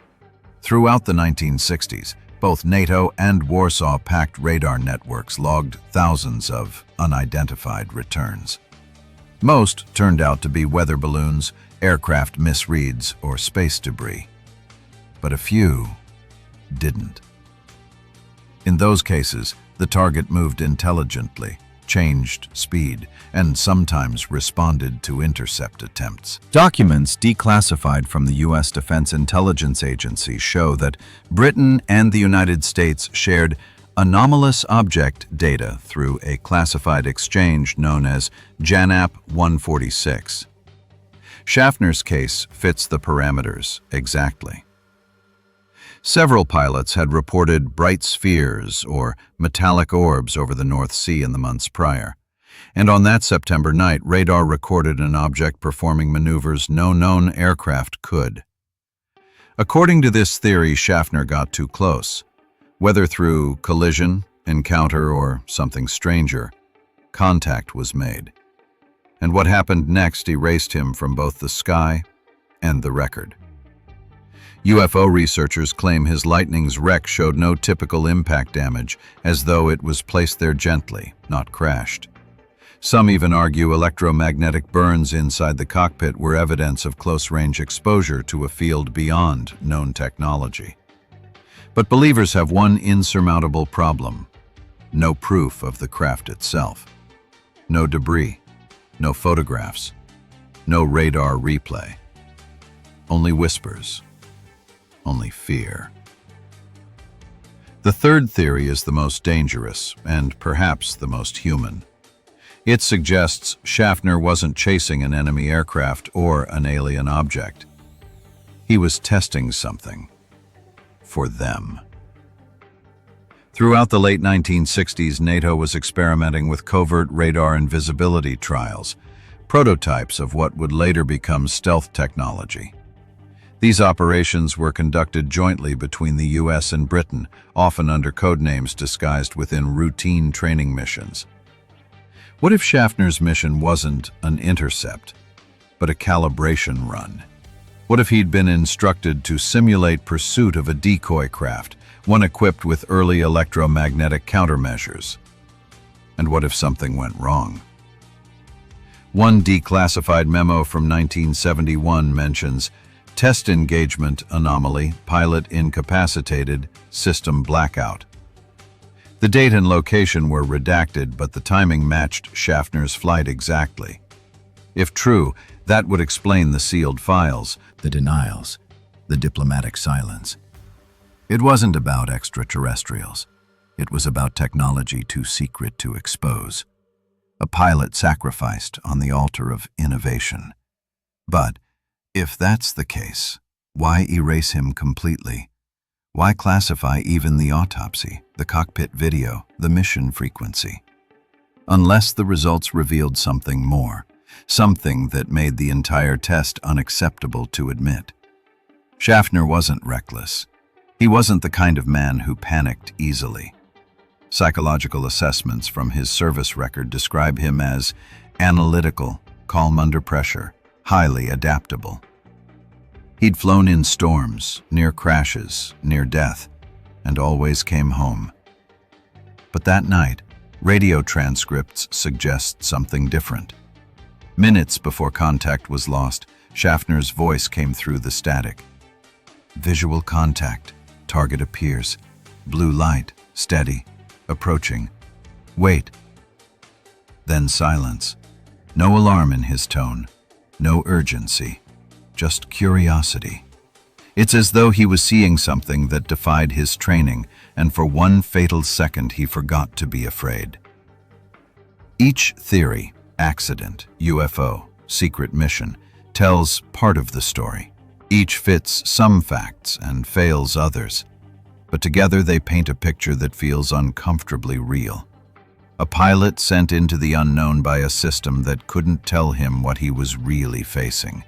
Throughout the 1960s, both NATO and Warsaw Pact radar networks logged thousands of unidentified returns. Most turned out to be weather balloons, aircraft misreads, or space debris. But a few didn't. In those cases, the target moved intelligently, changed speed, and sometimes responded to intercept attempts. Documents declassified from the U.S. Defense Intelligence Agency show that Britain and the United States shared anomalous object data through a classified exchange known as JANAP 146. Schaffner's case fits the parameters exactly. Several pilots had reported bright spheres or metallic orbs over the North Sea in the months prior, and on that September night, radar recorded an object performing maneuvers no known aircraft could. According to this theory, Schaffner got too close. Whether through collision, encounter, or something stranger, contact was made. And what happened next erased him from both the sky and the record. UFO researchers claim his Lightning's wreck showed no typical impact damage, as though it was placed there gently, not crashed. Some even argue electromagnetic burns inside the cockpit were evidence of close-range exposure to a field beyond known technology. But believers have one insurmountable problem: no proof of the craft itself. No debris, no photographs, no radar replay. Only whispers, only fear. The third theory is the most dangerous and perhaps the most human. It suggests Schaffner wasn't chasing an enemy aircraft or an alien object. He was testing something. For them. Throughout the late 1960s, NATO was experimenting with covert radar invisibility trials, prototypes of what would later become stealth technology. These operations were conducted jointly between the US and Britain, often under codenames disguised within routine training missions. What if Schaffner's mission wasn't an intercept, but a calibration run? What if he'd been instructed to simulate pursuit of a decoy craft, one equipped with early electromagnetic countermeasures. And what if something went wrong? One declassified memo from 1971 mentions test engagement anomaly, pilot incapacitated, system blackout. The date and location were redacted, but the timing matched Schaffner's flight exactly. If true, that would explain the sealed files, The denials, the diplomatic silence. It wasn't about extraterrestrials. It was about technology too secret to expose. A pilot sacrificed on the altar of innovation. But if that's the case, why erase him completely? Why classify even the autopsy, the cockpit video, the mission frequency? Unless the results revealed something more, something that made the entire test unacceptable to admit. Schaffner wasn't reckless. He wasn't the kind of man who panicked easily. Psychological assessments from his service record describe him as analytical, calm under pressure, highly adaptable. He'd flown in storms, near crashes, near death, and always came home. But that night, radio transcripts suggest something different. Minutes before contact was lost, Schaffner's voice came through the static. Visual contact, target appears, blue light, steady, approaching. Wait. Then silence. No alarm in his tone, no urgency, just curiosity. It's as though he was seeing something that defied his training, and for one fatal second he forgot to be afraid. Each theory, accident, UFO, secret mission, tells part of the story. Each fits some facts and fails others, but together they paint a picture that feels uncomfortably real. A pilot sent into the unknown by a system that couldn't tell him what he was really facing.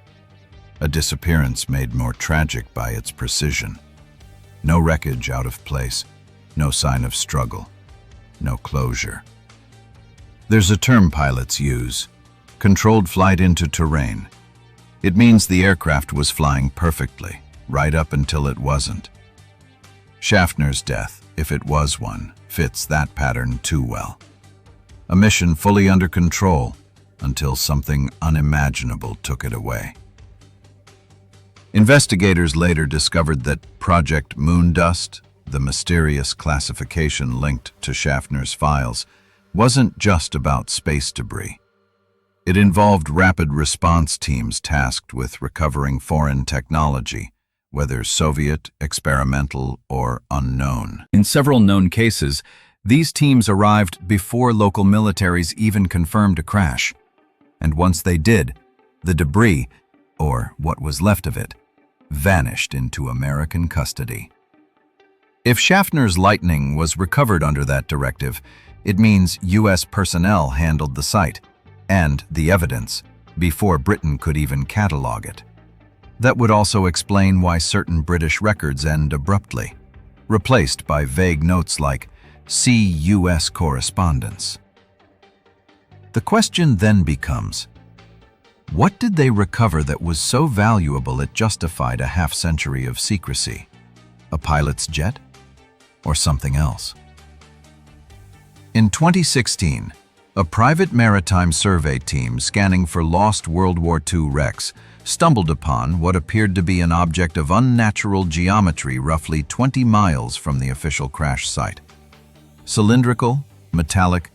A disappearance made more tragic by its precision. No wreckage out of place, no sign of struggle, no closure. There's a term pilots use: controlled flight into terrain. It means the aircraft was flying perfectly, right up until it wasn't. Schaffner's death, if it was one, fits that pattern too well. A mission fully under control until something unimaginable took it away. Investigators later discovered that Project Moondust, the mysterious classification linked to Schaffner's files, wasn't just about space debris. It involved rapid response teams tasked with recovering foreign technology, whether Soviet, experimental, or unknown. In several known cases, these teams arrived before local militaries even confirmed a crash. And once they did, the debris, or what was left of it, vanished into American custody. If Schaffner's Lightning was recovered under that directive, it means U.S. personnel handled the site and the evidence before Britain could even catalog it. That would also explain why certain British records end abruptly, replaced by vague notes like "See U.S. correspondence." The question then becomes, what did they recover that was so valuable it justified a half-century of secrecy? A pilot's jet? Or something else? In 2016, a private maritime survey team scanning for lost World War II wrecks stumbled upon what appeared to be an object of unnatural geometry roughly 20 miles from the official crash site. Cylindrical, metallic,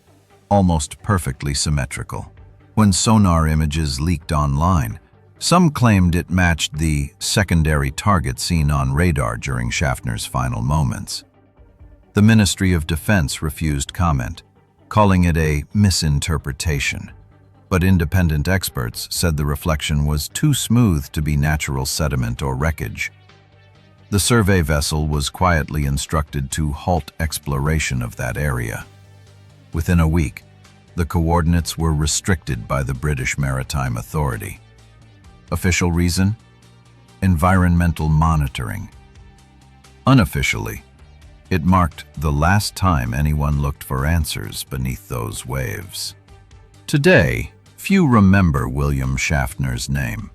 almost perfectly symmetrical. When sonar images leaked online, some claimed it matched the secondary target seen on radar during Schaffner's final moments. The Ministry of Defense refused comment, calling it a misinterpretation. But independent experts said the reflection was too smooth to be natural sediment or wreckage. The survey vessel was quietly instructed to halt exploration of that area. Within a week, the coordinates were restricted by the British Maritime Authority. Official reason? Environmental monitoring. Unofficially, it marked the last time anyone looked for answers beneath those waves. Today, few remember William Schaffner's name.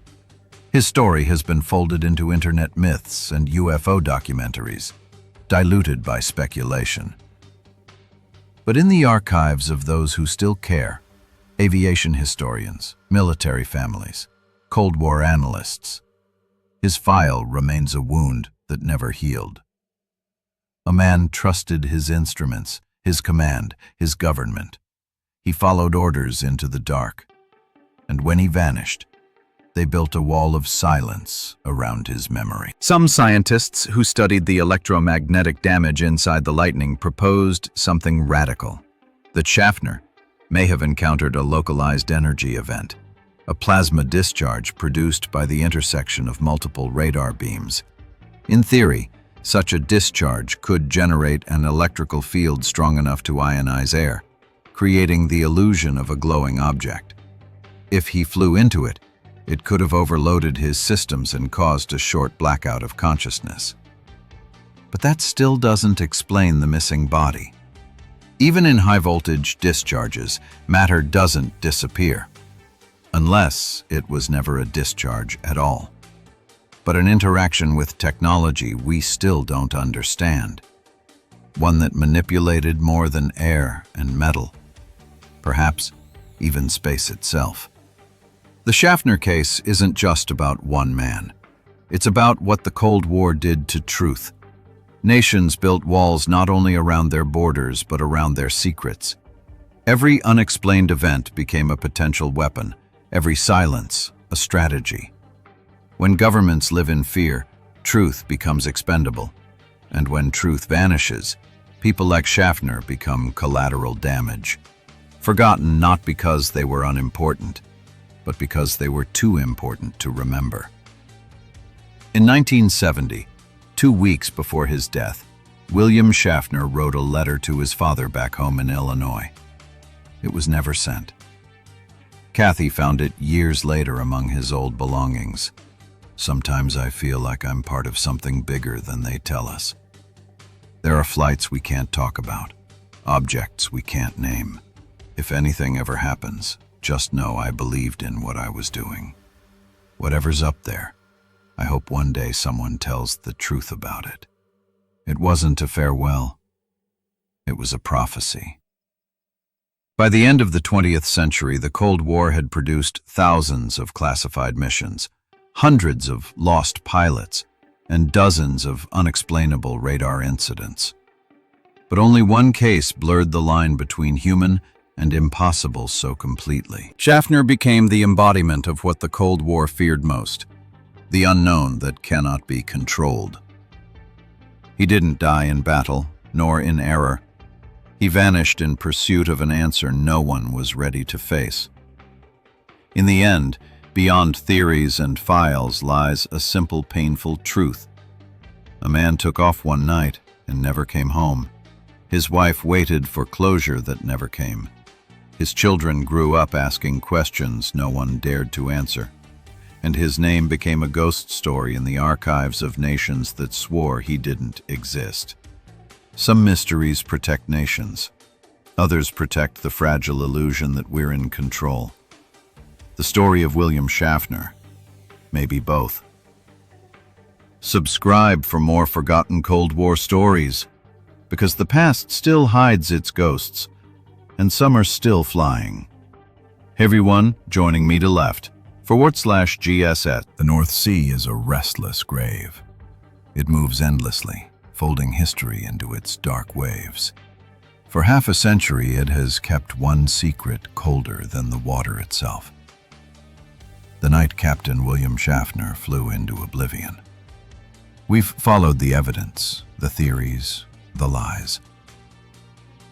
His story has been folded into internet myths and UFO documentaries. diluted by speculation. But in the archives of those who still care, aviation historians, military families, Cold War analysts, his file remains a wound that never healed. A man trusted his instruments, his command, his government. He followed orders into the dark. And when he vanished, they built a wall of silence around his memory. Some scientists who studied the electromagnetic damage inside the lightning proposed something radical, that Schaffner may have encountered a localized energy event, a plasma discharge produced by the intersection of multiple radar beams. In theory, such a discharge could generate an electrical field strong enough to ionize air, creating the illusion of a glowing object. If he flew into it, it could have overloaded his systems and caused a short blackout of consciousness. But that still doesn't explain the missing body. Even in high-voltage discharges, matter doesn't disappear, unless it was never a discharge at all. But an interaction with technology we still don't understand. One that manipulated more than air and metal, perhaps even space itself. The Schaffner case isn't just about one man. It's about what the Cold War did to truth. Nations built walls not only around their borders, but around their secrets. Every unexplained event became a potential weapon, every silence a strategy. When governments live in fear, truth becomes expendable. And when truth vanishes, people like Schaffner become collateral damage. Forgotten not because they were unimportant, but because they were too important to remember. In 1970, 2 weeks before his death, William Schaffner wrote a letter to his father back home in Illinois. It was never sent. Kathy found it years later among his old belongings. Sometimes I feel like I'm part of something bigger than they tell us. There are flights we can't talk about, objects we can't name. If anything ever happens, just know I believed in what I was doing. Whatever's up there, I hope one day someone tells the truth about it. It wasn't a farewell. It was a prophecy. By the end of the 20th century, the Cold War had produced thousands of classified missions, hundreds of lost pilots, and dozens of unexplainable radar incidents. But only one case blurred the line between human and impossible so completely. Schaffner became the embodiment of what the Cold War feared most, the unknown that cannot be controlled. He didn't die in battle, nor in error. He vanished in pursuit of an answer no one was ready to face. In the end, beyond theories and files lies a simple, painful truth. A man took off one night and never came home. His wife waited for closure that never came. His children grew up asking questions no one dared to answer, and his name became a ghost story in the archives of nations that swore he didn't exist. Some mysteries protect nations. Others protect the fragile illusion that we're in control. The story of William Schaffner, maybe both. Subscribe for more forgotten Cold War stories, because the past still hides its ghosts, and some are still flying. Hey everyone, joining me to left, /GSS. The North Sea is a restless grave. It moves endlessly, folding history into its dark waves. For half a century, it has kept one secret colder than the water itself. The night Captain William Schaffner flew into Oblivion. We've followed the evidence, the theories, the lies.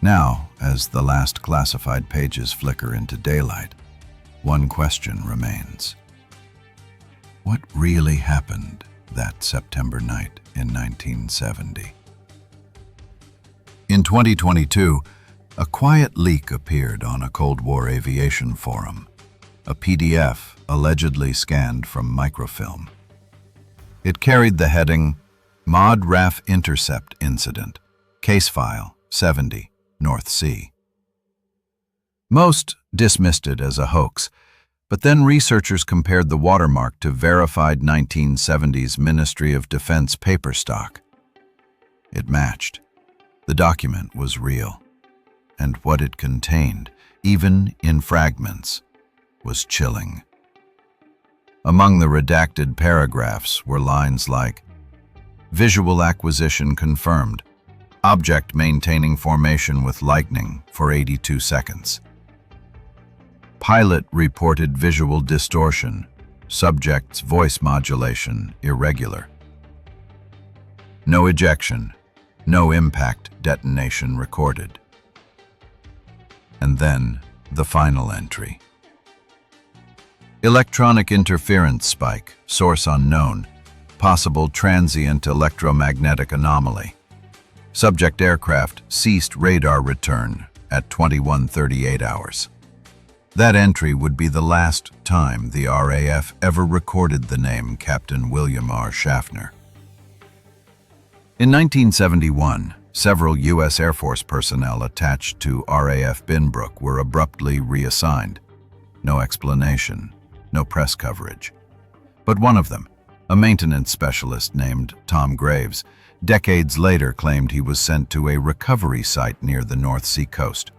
Now, as the last classified pages flicker into daylight, one question remains. What really happened that September night in 1970? In 2022, a quiet leak appeared on a Cold War aviation forum, a PDF allegedly scanned from microfilm. It carried the heading, Mod RAF Intercept Incident, Case File 70, North Sea. Most dismissed it as a hoax, but then researchers compared the watermark to verified 1970s Ministry of Defense paper stock. It matched. The document was real. And what it contained, even in fragments, was chilling. Among the redacted paragraphs were lines like, "Visual acquisition confirmed. Object maintaining formation with lightning for 82 seconds. Pilot reported visual distortion. Subject's voice modulation irregular. No ejection, no impact detonation recorded." And then the final entry. Electronic interference spike, source unknown, possible transient electromagnetic anomaly. Subject aircraft ceased radar return at 21:38 hours. That entry would be the last time the RAF ever recorded the name Captain William R. Schaffner. In 1971, several U.S. Air Force personnel attached to RAF Binbrook were abruptly reassigned. No explanation, no press coverage. But one of them, a maintenance specialist named Tom Graves, decades later claimed he was sent to a recovery site near the North Sea coast.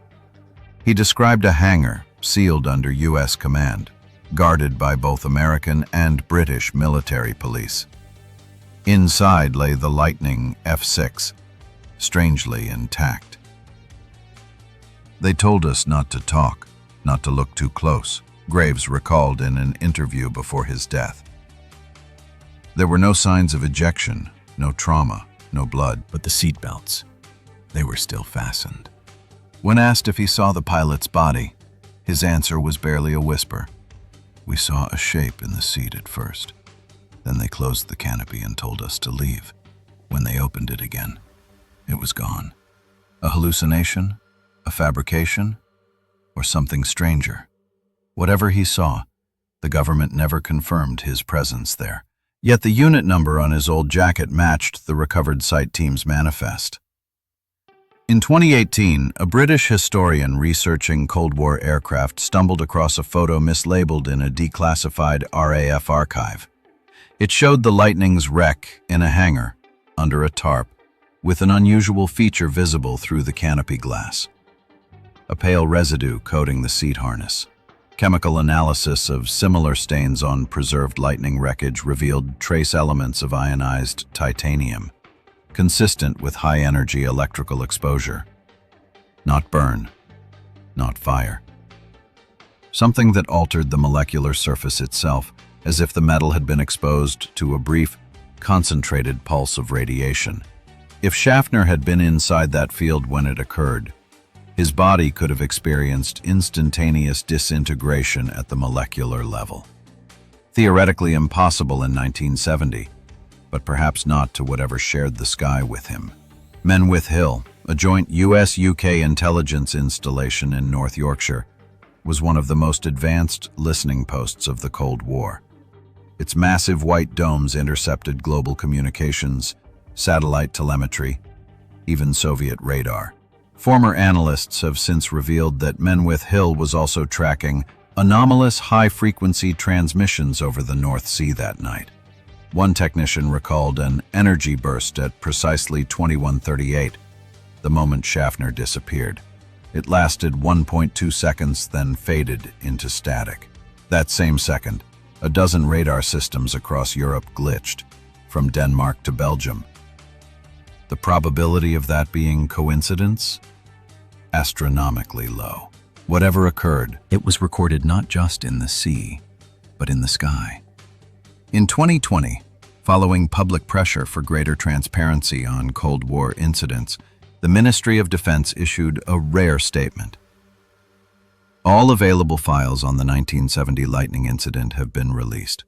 He described a hangar sealed under U.S. command, guarded by both American and British military police. Inside lay the Lightning F-6, strangely intact. "They told us not to talk, not to look too close," Graves recalled in an interview before his death. There were no signs of ejection, no trauma, no blood. But the seatbelts, they were still fastened. When asked if he saw the pilot's body, his answer was barely a whisper. "We saw a shape in the seat at first. Then they closed the canopy and told us to leave. When they opened it again, it was gone. A hallucination? A fabrication? Or something stranger? Whatever he saw, the government never confirmed his presence there. Yet the unit number on his old jacket matched the recovered site team's manifest." In 2018, a British historian researching Cold War aircraft stumbled across a photo mislabeled in a declassified RAF archive. It showed the Lightning's wreck in a hangar, under a tarp, with an unusual feature visible through the canopy glass. A pale residue coating the seat harness. Chemical analysis of similar stains on preserved Lightning wreckage revealed trace elements of ionized titanium, consistent with high-energy electrical exposure. Not burn, not fire. Something that altered the molecular surface itself, as if the metal had been exposed to a brief, concentrated pulse of radiation. If Schaffner had been inside that field when it occurred, his body could have experienced instantaneous disintegration at the molecular level. Theoretically impossible in 1970, but perhaps not to whatever shared the sky with him. Menwith Hill, a joint US-UK intelligence installation in North Yorkshire, was one of the most advanced listening posts of the Cold War. Its massive white domes intercepted global communications, satellite telemetry, even Soviet radar. Former analysts have since revealed that Menwith Hill was also tracking anomalous high-frequency transmissions over the North Sea that night. One technician recalled an energy burst at precisely 21:38, the moment Schaffner disappeared. It lasted 1.2 seconds, then faded into static. That same second, a dozen radar systems across Europe glitched, from Denmark to Belgium. The probability of that being coincidence? Astronomically low. Whatever occurred, it was recorded not just in the sea, but in the sky. In 2020, following public pressure for greater transparency on Cold War incidents, the Ministry of Defense issued a rare statement. All available files on the 1970 Lightning incident have been released.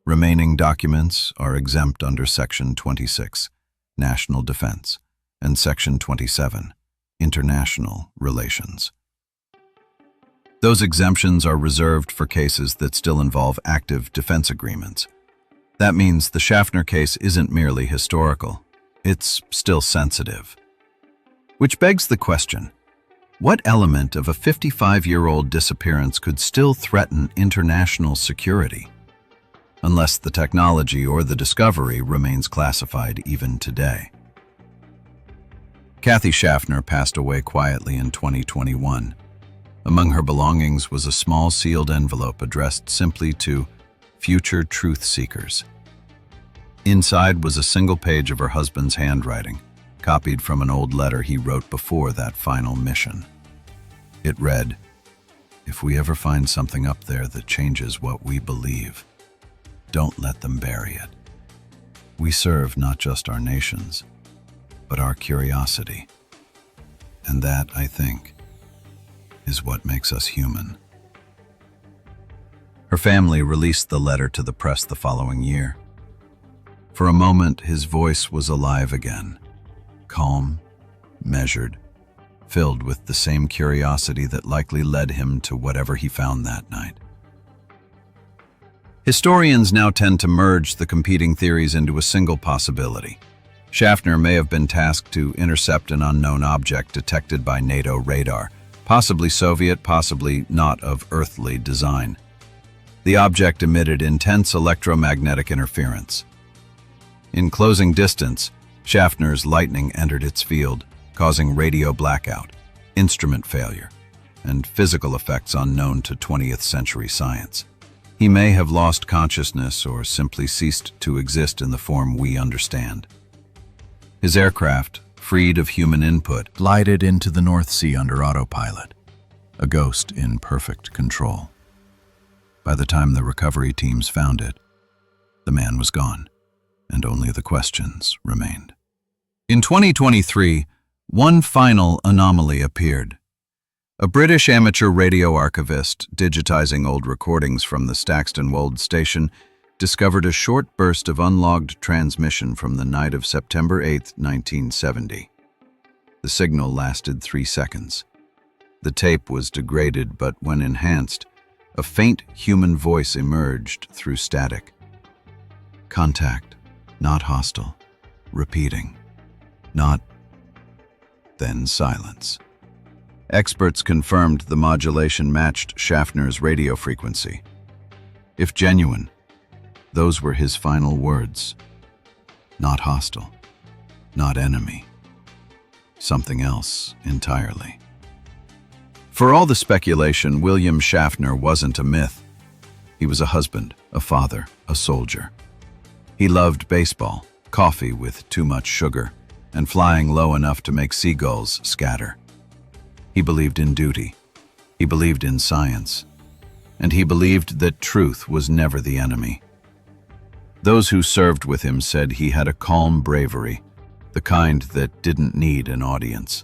Remaining documents are exempt under Section 26, National Defense, and Section 27, International Relations. Those exemptions are reserved for cases that still involve active defense agreements. That means the Schaffner case isn't merely historical, it's still sensitive. Which begs the question, what element of a 55-year-old disappearance could still threaten international security? Unless the technology or the discovery remains classified even today. Kathy Schaffner passed away quietly in 2021. Among her belongings was a small sealed envelope addressed simply to future truth seekers. Inside was a single page of her husband's handwriting, copied from an old letter he wrote before that final mission. It read, "If we ever find something up there that changes what we believe, don't let them bury it. We serve not just our nations, but our curiosity. And that, I think, is what makes us human." Her family released the letter to the press the following year. For a moment, his voice was alive again, calm, measured, filled with the same curiosity that likely led him to whatever he found that night. Historians now tend to merge the competing theories into a single possibility. Schaffner may have been tasked to intercept an unknown object detected by NATO radar, possibly Soviet, possibly not of earthly design. The object emitted intense electromagnetic interference. In closing distance, Schaffner's lightning entered its field, causing radio blackout, instrument failure, and physical effects unknown to 20th century science. He may have lost consciousness or simply ceased to exist in the form we understand. His aircraft, freed of human input, Glided into the North Sea under autopilot, a ghost in perfect control. By the time the recovery teams found it, the man was gone, and only the questions remained. In 2023, one final anomaly appeared. A British amateur radio archivist digitizing old recordings from the Staxton Wold station discovered a short burst of unlogged transmission from the night of September 8, 1970. The signal lasted 3 seconds. The tape was degraded, but when enhanced, a faint human voice emerged through static. "Contact, not hostile. Repeating. Not..." Then silence. Experts confirmed the modulation matched Schaffner's radio frequency. If genuine, those were his final words. Not hostile. Not enemy. Something else entirely. For all the speculation, William Schaffner wasn't a myth. He was a husband, a father, a soldier. He loved baseball, coffee with too much sugar, and flying low enough to make seagulls scatter. He believed in duty. He believed in science. And he believed that truth was never the enemy. Those who served with him said he had a calm bravery, the kind that didn't need an audience.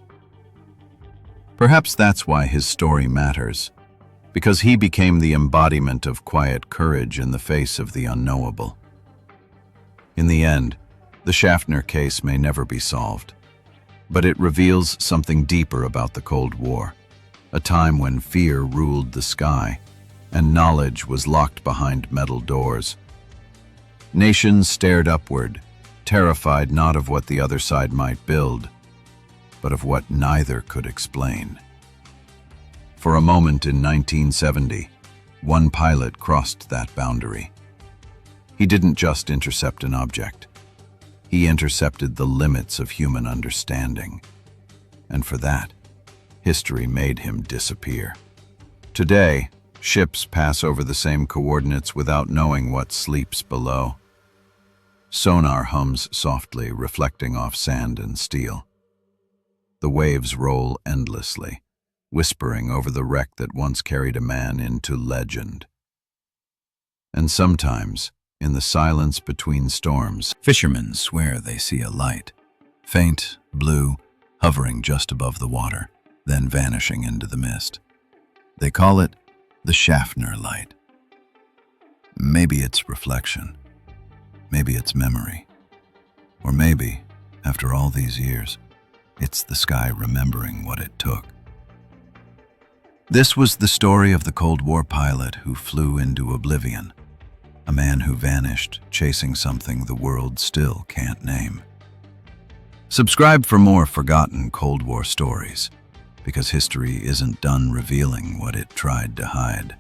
Perhaps that's why his story matters, because he became the embodiment of quiet courage in the face of the unknowable. In the end, the Schaffner case may never be solved, but it reveals something deeper about the Cold War, a time when fear ruled the sky and knowledge was locked behind metal doors. Nations stared upward, terrified not of what the other side might build, but of what neither could explain. For a moment in 1970, one pilot crossed that boundary. He didn't just intercept an object. He intercepted the limits of human understanding. And for that, history made him disappear. Today, ships pass over the same coordinates without knowing what sleeps below. Sonar hums softly, reflecting off sand and steel. The waves roll endlessly, whispering over the wreck that once carried a man into legend. And sometimes, in the silence between storms, Fishermen swear they see a light, faint, blue, hovering just above the water, then vanishing into the mist. They call it the Schaffner light. Maybe it's reflection. Maybe it's memory. Or maybe, after all these years, it's the sky remembering what it took. This was the story of the Cold War pilot who flew into oblivion, a man who vanished chasing something the world still can't name. Subscribe for more forgotten Cold War stories, because history isn't done revealing what it tried to hide.